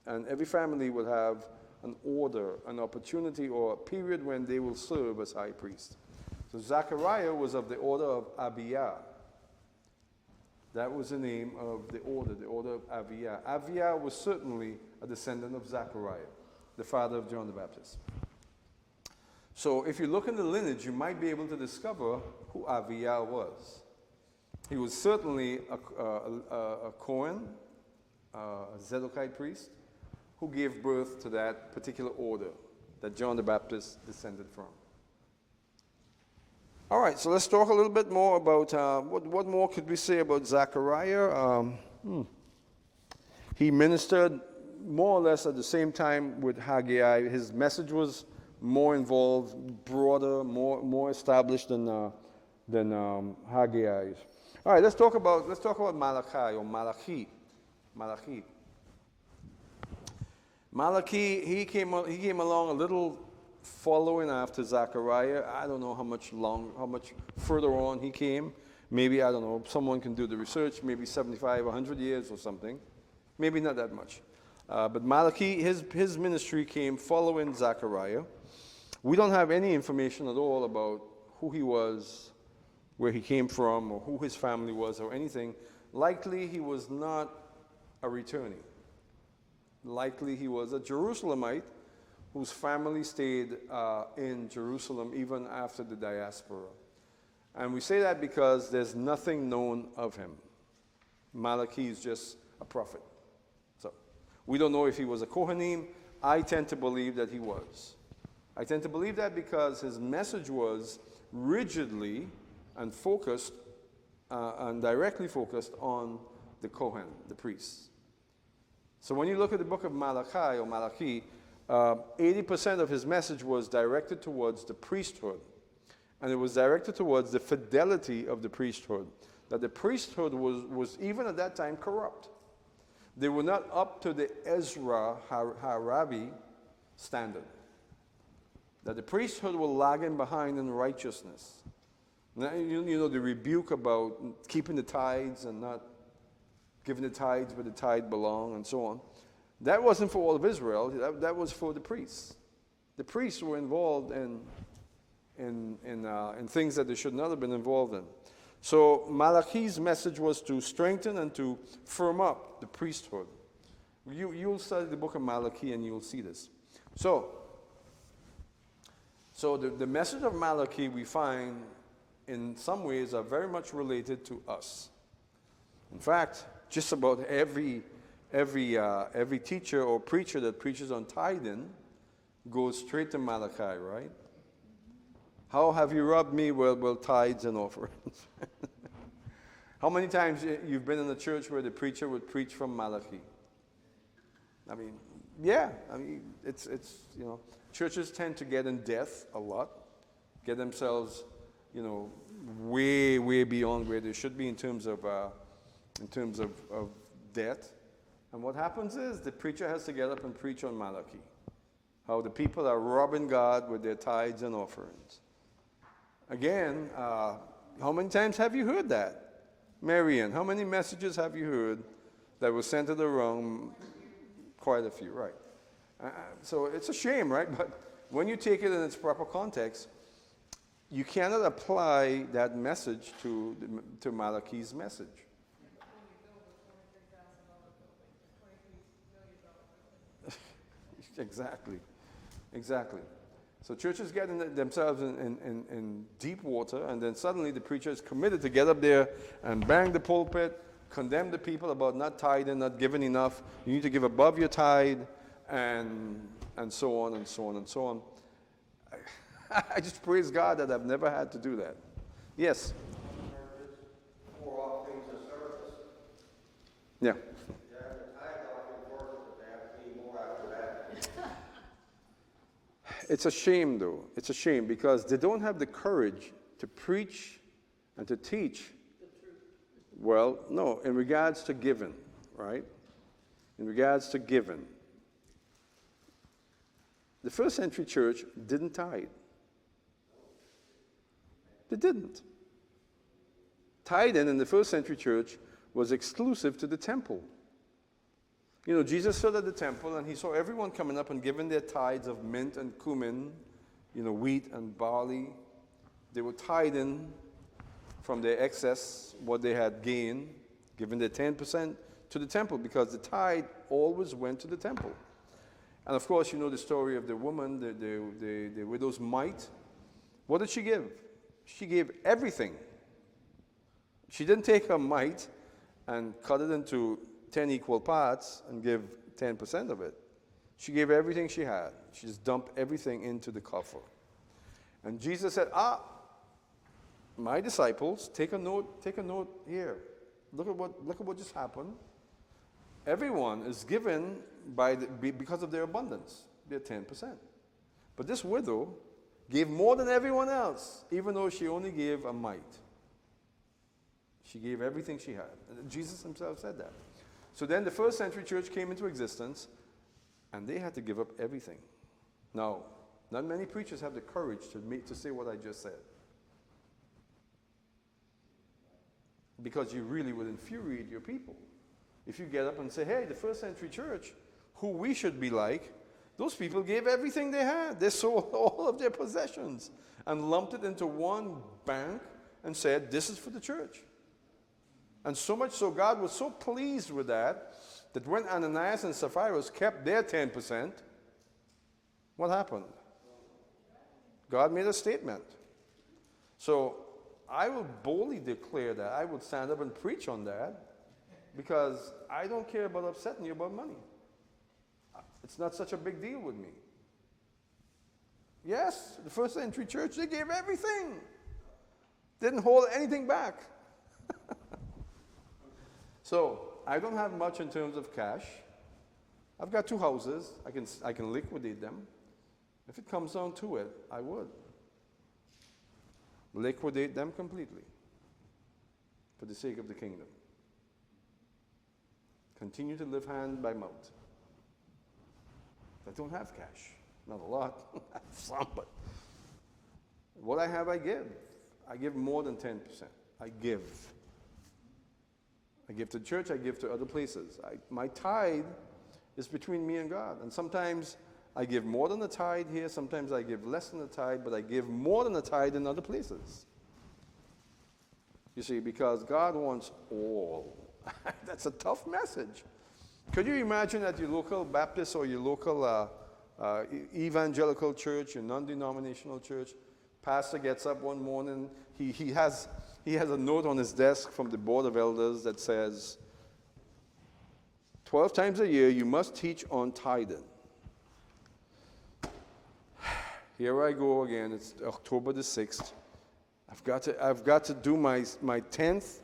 And every family would have an order, an opportunity, or a period when they will serve as high priest. So Zechariah was of the order of Abihail. That was the name of the order of Abihail. Abihail was certainly a descendant of Zechariah, the father of John the Baptist. So if you look in the lineage, you might be able to discover who Abihail was. He was certainly a Cohen, a Zedekite priest, who gave birth to that particular order that John the Baptist descended from. All right, so let's talk a little bit more about what more could we say about Zechariah. He ministered more or less at the same time with Haggai. His message was more involved, broader, more established than Haggai's. All right, let's talk about Malachi or Malachi. Malachi, he came along a little following after Zechariah. I don't know how much further on he came. Maybe, I don't know, someone can do the research, maybe 75, 100 years or something. Maybe not that much. But Malachi, his ministry came following Zechariah. We don't have any information at all about who he was, where he came from, or who his family was, or anything. Likely he was not a returning. Likely he was a Jerusalemite whose family stayed in Jerusalem even after the diaspora. And we say that because there's nothing known of him. Malachi is just a prophet. So we don't know if he was a Kohanim. I tend to believe that he was. I tend to believe that because his message was rigidly and focused and directly focused on the Kohen, the priests. So when you look at the book of Malachi or Malachi, 80% of his message was directed towards the priesthood. And it was directed towards the fidelity of the priesthood. That the priesthood was even at that time corrupt. They were not up to the Ezra Harabi standard. That the priesthood was lagging behind in righteousness. Now, you know, the rebuke about keeping the tithes and not giving the tithes where the tithe belong and so on. That wasn't for all of Israel. That was for the priests. The priests were involved in things that they should not have been involved in. So Malachi's message was to strengthen and to firm up the priesthood. You'll study the book of Malachi and you'll see this. So the message of Malachi we find in some ways are very much related to us. In fact, just about every teacher or preacher that preaches on tithing goes straight to Malachi, right? How have you robbed me? Well, tithes and offerings. How many times you've been in a church where the preacher would preach from Malachi? I mean, yeah. I mean, it's you know, churches tend to get in debt a lot, get themselves, you know, way beyond where they should be in terms of debt. And what happens is the preacher has to get up and preach on Malachi, how the people are robbing God with their tithes and offerings. Again, how many times have you heard that? Marian, how many messages have you heard that were centered around? Quite a few, right. So it's a shame, right? But when you take it in its proper context, you cannot apply that message to Malachi's message. Exactly. So churches get themselves in deep water, and then suddenly the preacher is committed to get up there and bang the pulpit, condemn the people about not tithing, not giving enough. You need to give above your tithe, and so on and so on and so on. I just praise God that I've never had to do that. Yes. For all things are service. Yeah. It's a shame, though. It's a shame because they don't have the courage to preach and to teach. Well, no, in regards to giving, right? In regards to giving. The first century church didn't tithe. They didn't. Tithing in the first century church was exclusive to the temple. You know, Jesus stood at the temple and he saw everyone coming up and giving their tithes of mint and cumin, you know, wheat and barley. They were tithing from their excess, what they had gained, giving their 10% to the temple, because the tithe always went to the temple. And of course, you know the story of the woman, the widow's mite. What did she give? She gave everything. She didn't take her mite and cut it into 10 equal parts and give 10% of it. She gave everything she had. She just dumped everything into the coffer. And Jesus said, my disciples, take a note here. Look at what just happened. Everyone is given because of their abundance, their 10%. But this widow gave more than everyone else, even though she only gave a mite. She gave everything she had. And Jesus himself said that. So then the first century church came into existence, and they had to give up everything. Now, not many preachers have the courage to say what I just said. Because you really would infuriate your people. If you get up and say, hey, the first century church, who we should be like, those people gave everything they had. They sold all of their possessions and lumped it into one bank and said, this is for the church. And so much so, God was so pleased with that when Ananias and Sapphira kept their 10%, what happened? God made a statement. So I will boldly declare that. I would stand up and preach on that, because I don't care about upsetting you about money. It's not such a big deal with me. Yes, the first century church, they gave everything. Didn't hold anything back. So I don't have much in terms of cash. I've got 2 houses. I can liquidate them. If it comes down to it, I would. Liquidate them completely for the sake of the kingdom. Continue to live hand by mouth. I don't have cash. Not a lot. I have some, but what I have, I give. I give more than 10%. I give. I give to church, I give to other places. My tithe is between me and God. And sometimes I give more than the tithe here, sometimes I give less than the tithe, but I give more than the tithe in other places. You see, because God wants all. That's a tough message. Could you imagine at your local Baptist or your local evangelical church, your non-denominational church, pastor gets up one morning, he has a note on his desk from the board of elders that says, 12 times a year you must teach on tithing. Here I go again. It's October the 6th. I've got to do my 10th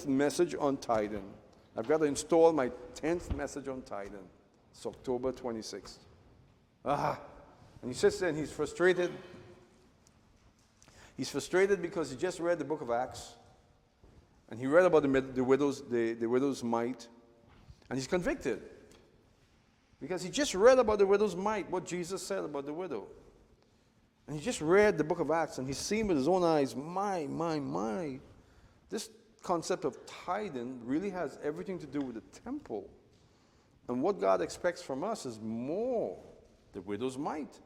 message on tithing. I've got to install my 10th message on tithing. It's October 26th. And he sits there and he's frustrated. He's frustrated because he just read the book of Acts. And he read about the widow's mite. And he's convicted. Because he just read about the widow's mite, what Jesus said about the widow. And he just read the book of Acts, and he's seen with his own eyes, my. This concept of tithing really has everything to do with the temple. And what God expects from us is more. The widow's mite.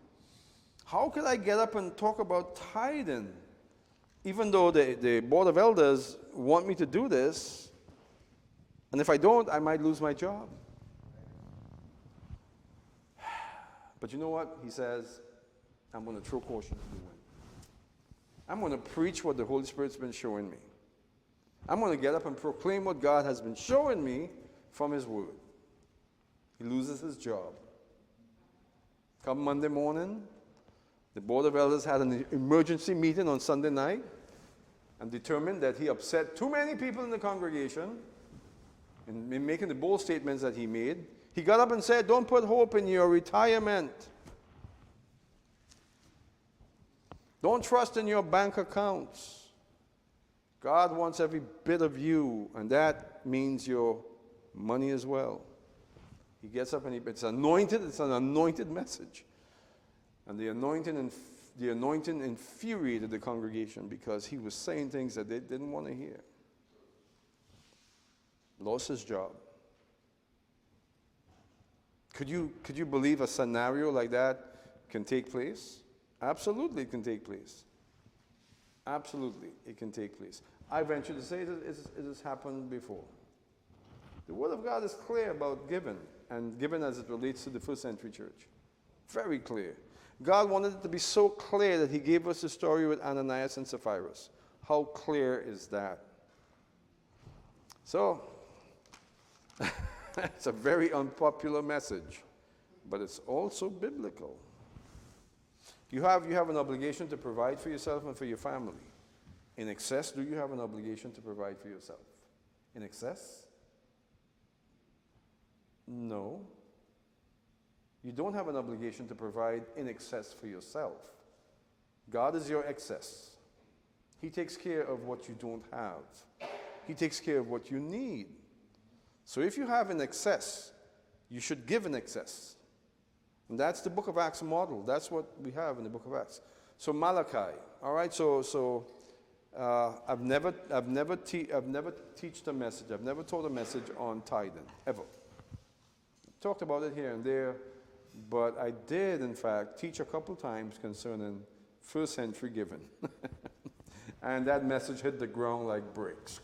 How could I get up and talk about tithing, even though the board of elders want me to do this, and if I don't, I might lose my job? But you know what? He says, I'm going to throw caution to the wind. I'm going to preach what the Holy Spirit's been showing me. I'm going to get up and proclaim what God has been showing me from His Word. He loses his job. Come Monday morning, the Board of Elders had an emergency meeting on Sunday night and determined that he upset too many people in the congregation in making the bold statements that he made. He got up and said, don't put hope in your retirement. Don't trust in your bank accounts. God wants every bit of you, and that means your money as well. He gets up and it's an anointed message. And the anointing the anointing infuriated the congregation because he was saying things that they didn't want to hear. Lost his job. Could you believe a scenario like that can take place? Absolutely, it can take place. Absolutely, it can take place. I venture to say that it has happened before. The Word of God is clear about giving, and giving as it relates to the first century church. Very clear. God wanted it to be so clear that he gave us the story with Ananias and Sapphira. How clear is that? So, it's a very unpopular message, but it's also biblical. You have an obligation to provide for yourself and for your family. In excess, do you have an obligation to provide for yourself? In excess? No. You don't have an obligation to provide in excess for yourself. God is your excess. He takes care of what you don't have. He takes care of what you need. So if you have an excess, you should give in excess. And that's the book of Acts model. That's what we have in the book of Acts. So Malachi, all right. So I've never teached a message. I've never taught a message on tithing ever. Talked about it here and there, but I did in fact teach a couple times concerning first century giving, and that message hit the ground like bricks.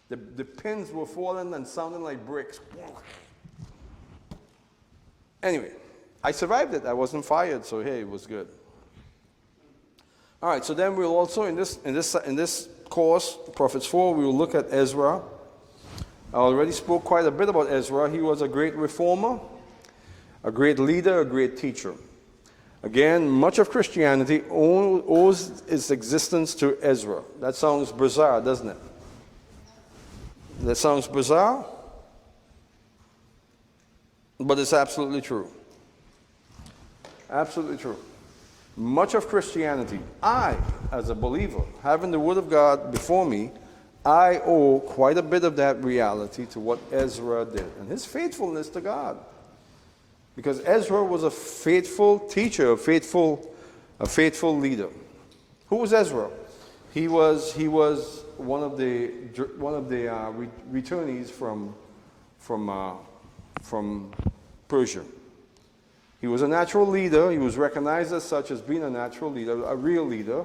The pins were falling and sounding like bricks. Anyway, I survived it. I wasn't fired, so hey, it was good. All right, so then we'll also in this course, Prophets 4, we will look at Ezra. I already spoke quite a bit about Ezra. He was a great reformer, a great leader, a great teacher. Again, much of Christianity owes its existence to Ezra. That sounds bizarre, doesn't it? That sounds bizarre, but it's absolutely true. Absolutely true. Much of Christianity, I, as a believer, having the Word of God before me, I owe quite a bit of that reality to what Ezra did and his faithfulness to God. Because Ezra was a faithful teacher, a faithful leader. Who was Ezra? He was one of the returnees from Persia. He was a natural leader. He was recognized as such, as being a natural leader, a real leader,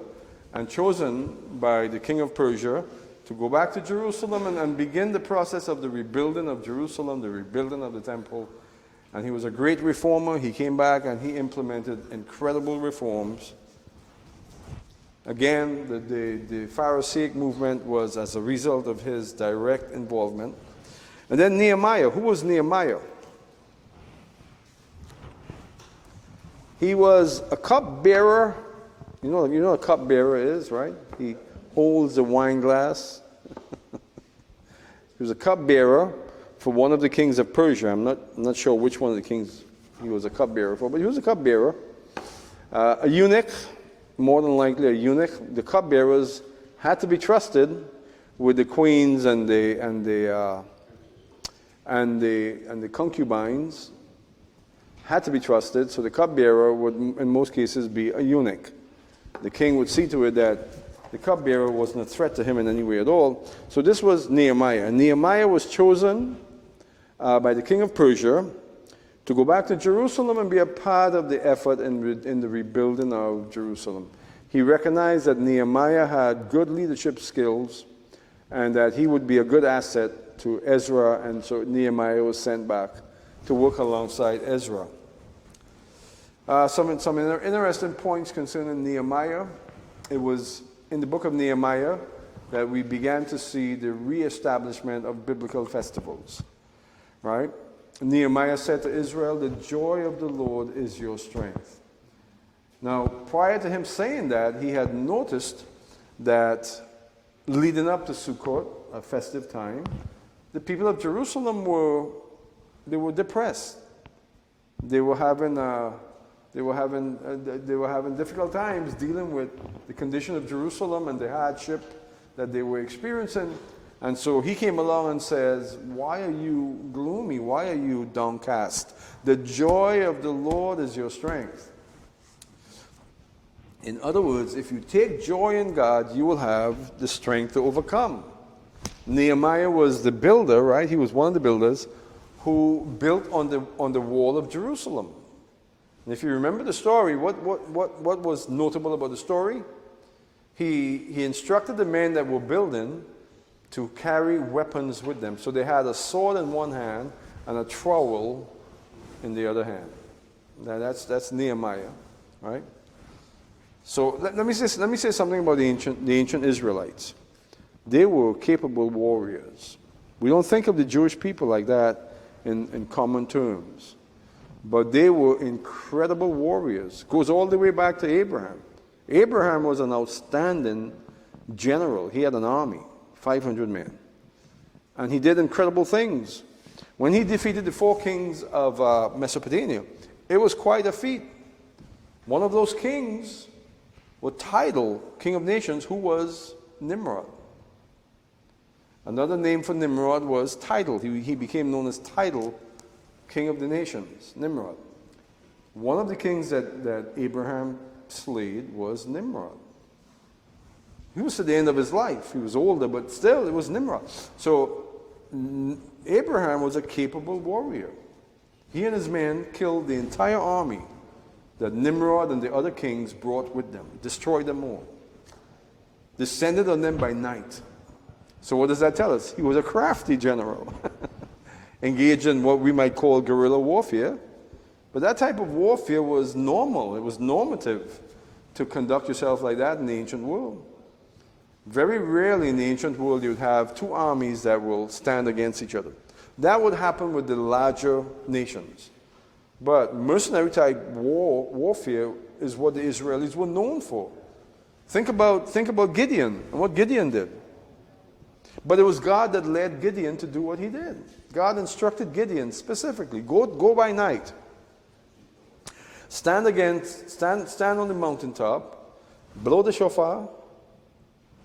and chosen by the king of Persia to go back to Jerusalem and begin the process of the rebuilding of Jerusalem, the rebuilding of the temple. And he was a great reformer. He came back and he implemented incredible reforms. Again, the Pharisaic movement was as a result of his direct involvement. And then Nehemiah. Who was Nehemiah? He was a cupbearer. You know what a cupbearer is, right? He holds a wine glass. He was a cupbearer for one of the kings of Persia. I'm not sure which one of the kings he was a cupbearer for, but he was a cupbearer. A eunuch, more than likely a eunuch. The cupbearers had to be trusted with the queens and the concubines. Had to be trusted, so the cupbearer would, in most cases, be a eunuch. The king would see to it that the cupbearer wasn't a threat to him in any way at all. So this was Nehemiah. And Nehemiah was chosen by the king of Persia to go back to Jerusalem and be a part of the effort in the rebuilding of Jerusalem. He recognized that Nehemiah had good leadership skills and that he would be a good asset to Ezra, and so Nehemiah was sent back to work alongside Ezra. Some interesting points concerning Nehemiah. It was in the book of Nehemiah that we began to see the reestablishment of biblical festivals. Right? Nehemiah said to Israel, "The joy of the Lord is your strength." Now, prior to him saying that, he had noticed that leading up to Sukkot, a festive time, the people of Jerusalem were depressed. They were having difficult times dealing with the condition of Jerusalem and the hardship that they were experiencing. And so he came along and says, why are you gloomy? Why are you downcast? The joy of the Lord is your strength. In other words, if you take joy in God, you will have the strength to overcome. Nehemiah was the builder, right? He was one of the builders who built on the wall of Jerusalem. And if you remember the story, what was notable about the story? He instructed the men that were building to carry weapons with them. So they had a sword in one hand and a trowel in the other hand. Now that's Nehemiah, right? So let me say something about the ancient Israelites. They were capable warriors. We don't think of the Jewish people like that in common terms. But they were incredible warriors. Goes all the way back to Abraham. Abraham was an outstanding general. He had an army, 500 men. And he did incredible things. When he defeated the 4 kings of Mesopotamia, it was quite a feat. One of those kings was titled King of Nations, who was Nimrod. Another name for Nimrod was Title. He became known as Title, King of the Nations, Nimrod. One of the kings that Abraham slayed was Nimrod. He was at the end of his life. He was older, but still, it was Nimrod. So Abraham was a capable warrior. He and his men killed the entire army that Nimrod and the other kings brought with them, destroyed them all, descended on them by night. So what does that tell us? He was a crafty general, engaged in what we might call guerrilla warfare. But that type of warfare was normal. It was normative to conduct yourself like that in the ancient world. Very rarely in the ancient world you would have 2 armies that will stand against each other. That would happen with the larger nations. But mercenary type warfare is what the Israelis were known for. Think about Gideon and what Gideon did. But it was God that led Gideon to do what he did. God instructed Gideon specifically, go by night. Stand on the mountaintop, blow the shofar,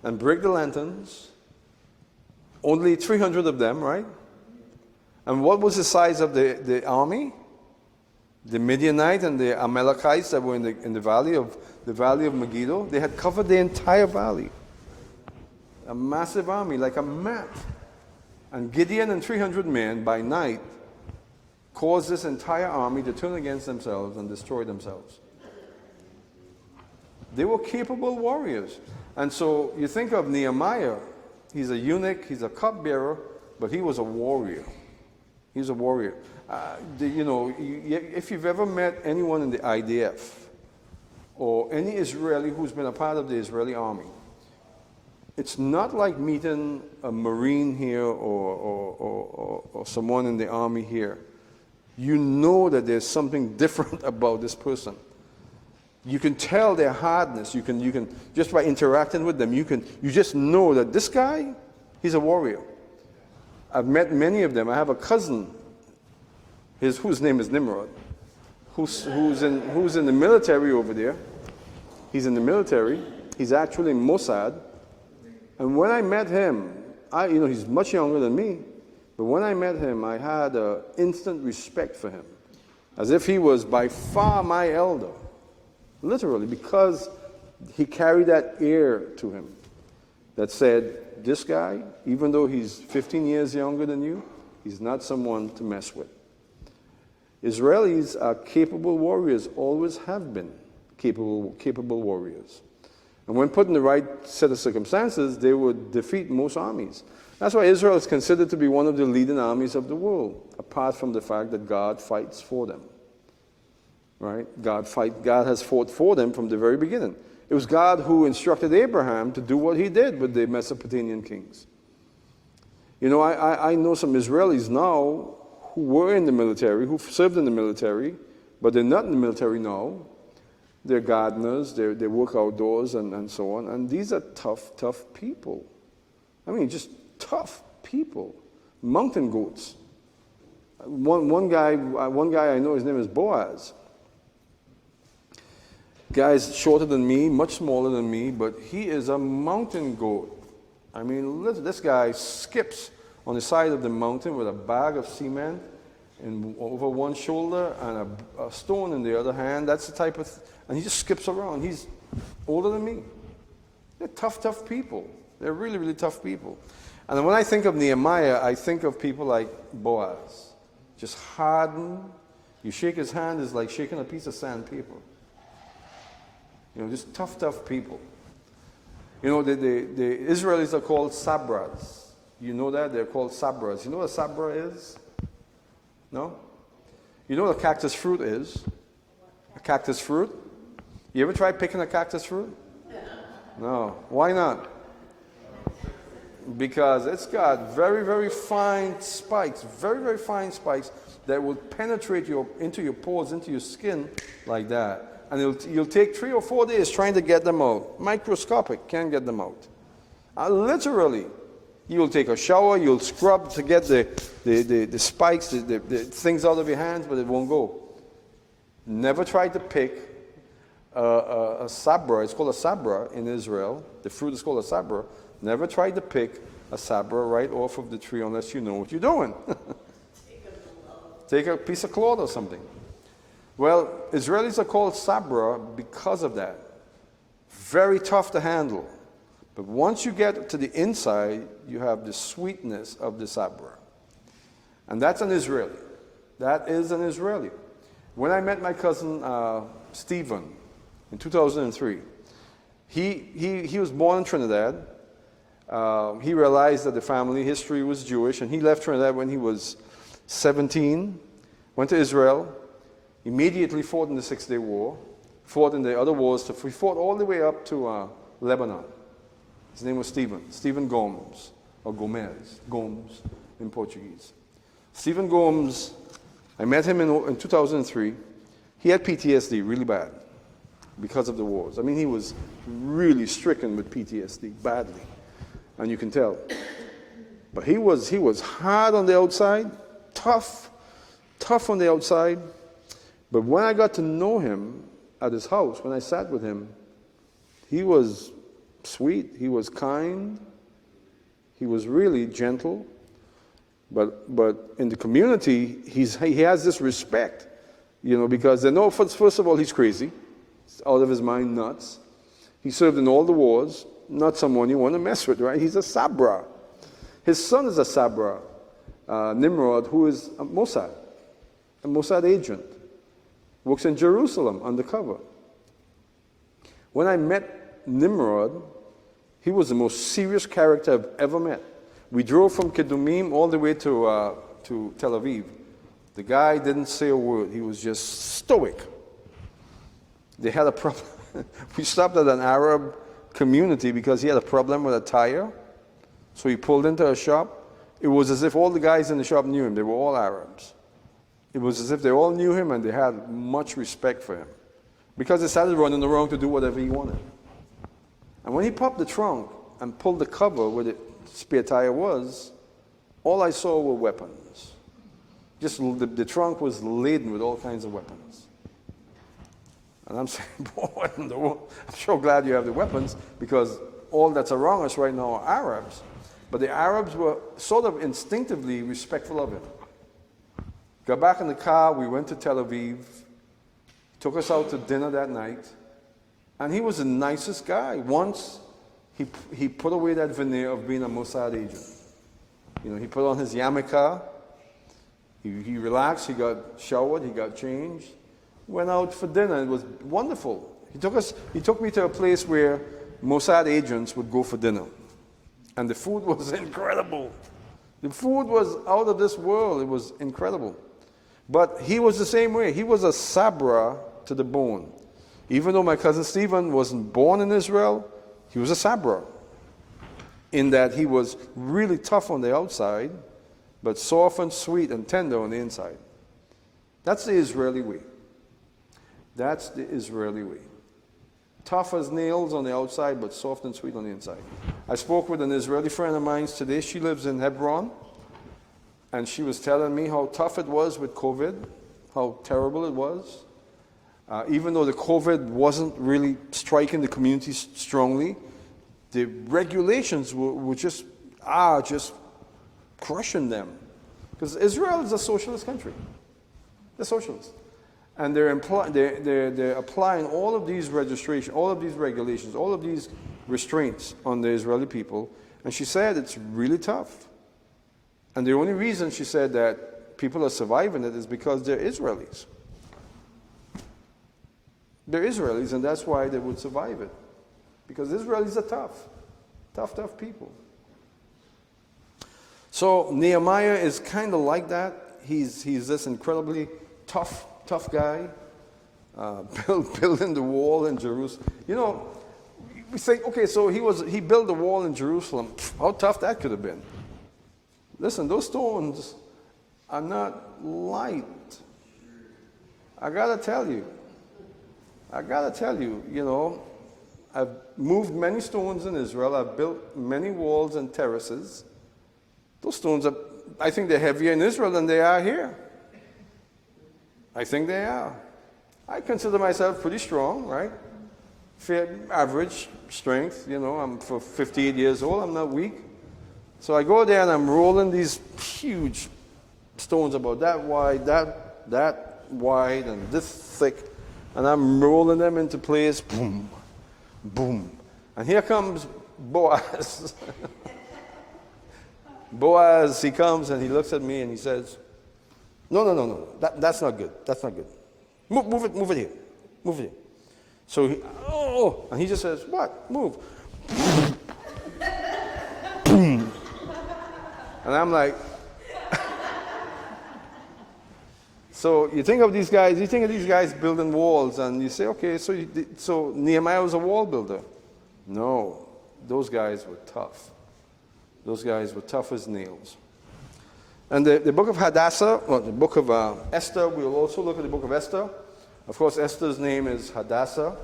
and break the lanterns. Only 300 of them, right? And what was the size of the army? The Midianites and the Amalekites that were in the valley of Megiddo, they had covered the entire valley. A massive army, like a mat. And Gideon and 300 men by night caused this entire army to turn against themselves and destroy themselves. They were capable warriors. And so you think of Nehemiah, he's a eunuch, he's a cupbearer, but he was a warrior. He's a warrior. If you've ever met anyone in the IDF or any Israeli who's been a part of the Israeli army, it's not like meeting a Marine here or someone in the army here. You know that there's something different about this person. You can tell their hardness. You can just by interacting with them, you just know that this guy, he's a warrior. I've met many of them. I have a cousin, whose name is Nimrod, who's in the military over there. He's in the military. He's actually in Mossad. And when I met him, he's much younger than me, but when I met him, I had an instant respect for him, as if he was by far my elder, literally, because he carried that air to him that said, this guy, even though he's 15 years younger than you, he's not someone to mess with. Israelis are capable warriors, always have been capable warriors. And when put in the right set of circumstances, they would defeat most armies. That's why Israel is considered to be one of the leading armies of the world, apart from the fact that God fights for them. Right? God has fought for them from the very beginning. It was God who instructed Abraham to do what he did with the Mesopotamian kings. I know some Israelis now who were in the military, who served in the military, but they're not in the military now. They're gardeners, they work outdoors and so on. And these are tough people. I mean, just tough people. Mountain goats. One guy I know, his name is Boaz. Guy's shorter than me, much smaller than me, but he is a mountain goat. I mean, this guy skips on the side of the mountain with a bag of cement and over one shoulder and a stone in the other hand. That's the type of, and he just skips around. He's older than me. They're tough people. They're really, really tough people. And when I think of Nehemiah, I think of people like Boaz. Just hardened. You shake his hand, it's like shaking a piece of sandpaper. You know, just tough people. You know, the Israelis are called sabras. You know that? They're called sabras. You know what a sabra is? No? You know what a cactus fruit is? A cactus fruit? You ever tried picking a cactus fruit? No. Why not? Because it's got very, very fine spikes, very fine spikes that will penetrate into your pores, into your skin like that. And you'll take 3 or 4 days trying to get them out. Microscopic, can't get them out. Literally, you'll take a shower, you'll scrub to get the spikes, the things out of your hands, but it won't go. Never tried to pick a sabra. It's called a sabra in Israel. The fruit is called a sabra. Never tried to pick a sabra right off of the tree unless you know what you're doing. Take a piece of cloth or something. Well, Israelis are called sabra because of that. Very tough to handle. But once you get to the inside, you have the sweetness of the sabra. And that's an Israeli. That is an Israeli. When I met my cousin Stephen in 2003, he was born in Trinidad. He realized that the family history was Jewish, and he left Trinidad when he was 17, went to Israel, immediately fought in the Six-Day War, fought in the other wars. He fought all the way up to Lebanon. His name was Stephen Gomes, or Gomes in Portuguese. Stephen Gomes, I met him in 2003. He had PTSD really bad because of the wars. I mean, he was really stricken with PTSD badly. And you can tell. But he was hard on the outside, tough on the outside. But when I got to know him at his house, when I sat with him, he was sweet, he was kind, he was really gentle. But in the community, he has this respect, you know, because they know, first of all, he's crazy, out of his mind, nuts. He served in all the wars. Not someone you want to mess with, right? He's a sabra. His son is a sabra, Nimrod, who is a Mossad agent, works in Jerusalem undercover. When I met Nimrod, he was the most serious character I've ever met. We drove from Kedumim all the way to Tel Aviv. The guy didn't say a word. He was just stoic. They had a problem. We stopped at an Arab community because he had a problem with a tire. So he pulled into a shop. It was as if all the guys in the shop knew him. They were all Arabs. It was as if they all knew him and they had much respect for him. Because they started running around to do whatever he wanted. And when he popped the trunk and pulled the cover where the spare tire was, all I saw were weapons. Just the trunk was laden with all kinds of weapons. And I'm saying, boy, I'm sure glad you have the weapons, because all that's around us right now are Arabs. But the Arabs were sort of instinctively respectful of him. Got back in the car, we went to Tel Aviv, took us out to dinner that night, and he was the nicest guy. Once he put away that veneer of being a Mossad agent. You know, he put on his yarmulke, he relaxed, he got showered, he got changed, went out for dinner. It was wonderful. He took me to a place where Mossad agents would go for dinner. And the food was incredible. The food was out of this world. It was incredible. But he was the same way. He was a sabra to the bone. Even though my cousin Stephen wasn't born in Israel, he was a sabra. In that he was really tough on the outside, but soft and sweet and tender on the inside. That's the Israeli way. That's the Israeli way. Tough as nails on the outside, but soft and sweet on the inside. I spoke with an Israeli friend of mine today. She lives in Hebron. And she was telling me how tough it was with COVID, how terrible it was. Even though the COVID wasn't really striking the community strongly, the regulations were just crushing them. Because Israel is a socialist country. They're socialists. And they're applying all of these regulations, all of these restraints on the Israeli people. And she said it's really tough. And the only reason she said that people are surviving it is because they're Israelis. They're Israelis, and that's why they would survive it. Because Israelis are tough people. So Nehemiah is kind of like that. He's this incredibly tough guy, building the wall in Jerusalem. You know, we think, okay, so he built the wall in Jerusalem. How tough that could have been. Listen, those stones are not light. I gotta tell you, you know, I've moved many stones in Israel. I've built many walls and terraces. Those stones I think they're heavier in Israel than they are here. I think they are. I consider myself pretty strong, right? Fair, average strength, you know. I'm for 58 years old. I'm not weak. So I go there and I'm rolling these huge stones about that wide, that wide, and this thick, and I'm rolling them into place. Boom, boom, and here comes Boaz. Boaz, he comes and he looks at me and he says, No. That's not good. That's not good. Move it here. Move it here. So and he just says, what? Move. And I'm like, so you think of these guys building walls, and you say, okay, so Nehemiah was a wall builder. No, those guys were tough. Those guys were tough as nails. And the book of Hadassah, or the book of Esther, we'll also look at the book of Esther. Of course, Esther's name is Hadassah.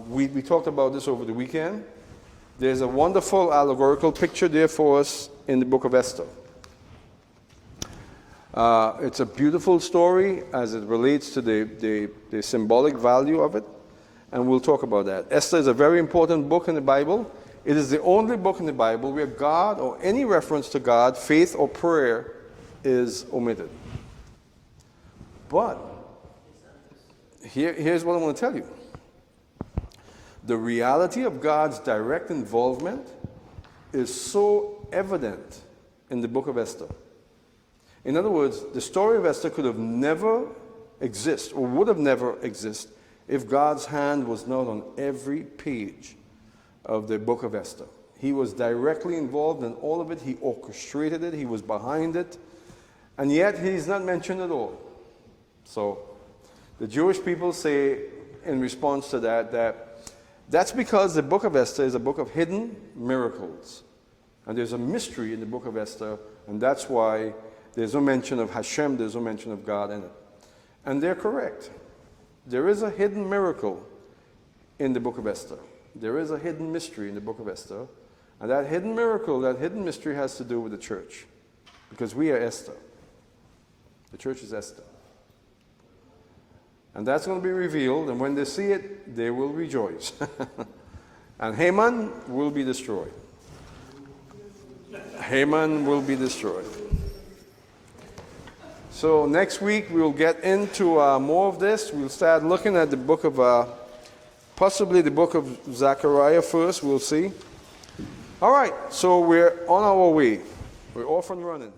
We talked about this over the weekend. There's a wonderful allegorical picture there for us in the book of Esther. It's a beautiful story as it relates to the symbolic value of it, and we'll talk about that. Esther is a very important book in the Bible. It is the only book in the Bible where God or any reference to God, faith or prayer, is omitted. But here's what I want to tell you. The reality of God's direct involvement is so evident in the book of Esther. In other words, the story of Esther could have never existed or would have never existed if God's hand was not on every page of the book of Esther. He was directly involved in all of it. He orchestrated it. He was behind it. And yet he's not mentioned at all. So the Jewish people say in response to that's because the book of Esther is a book of hidden miracles. And there's a mystery in the book of Esther, and that's why there's no mention of Hashem, there's no mention of God in it. And they're correct. There is a hidden miracle in the book of Esther. There is a hidden mystery in the book of Esther. And that hidden miracle, that hidden mystery has to do with the church. Because we are Esther. The church is Esther. And that's going to be revealed, and when they see it, they will rejoice. And Haman will be destroyed. Haman will be destroyed. So next week we'll get into more of this. We'll start looking at the book of, possibly the book of Zechariah first. We'll see. All right, so we're on our way. We're off and running.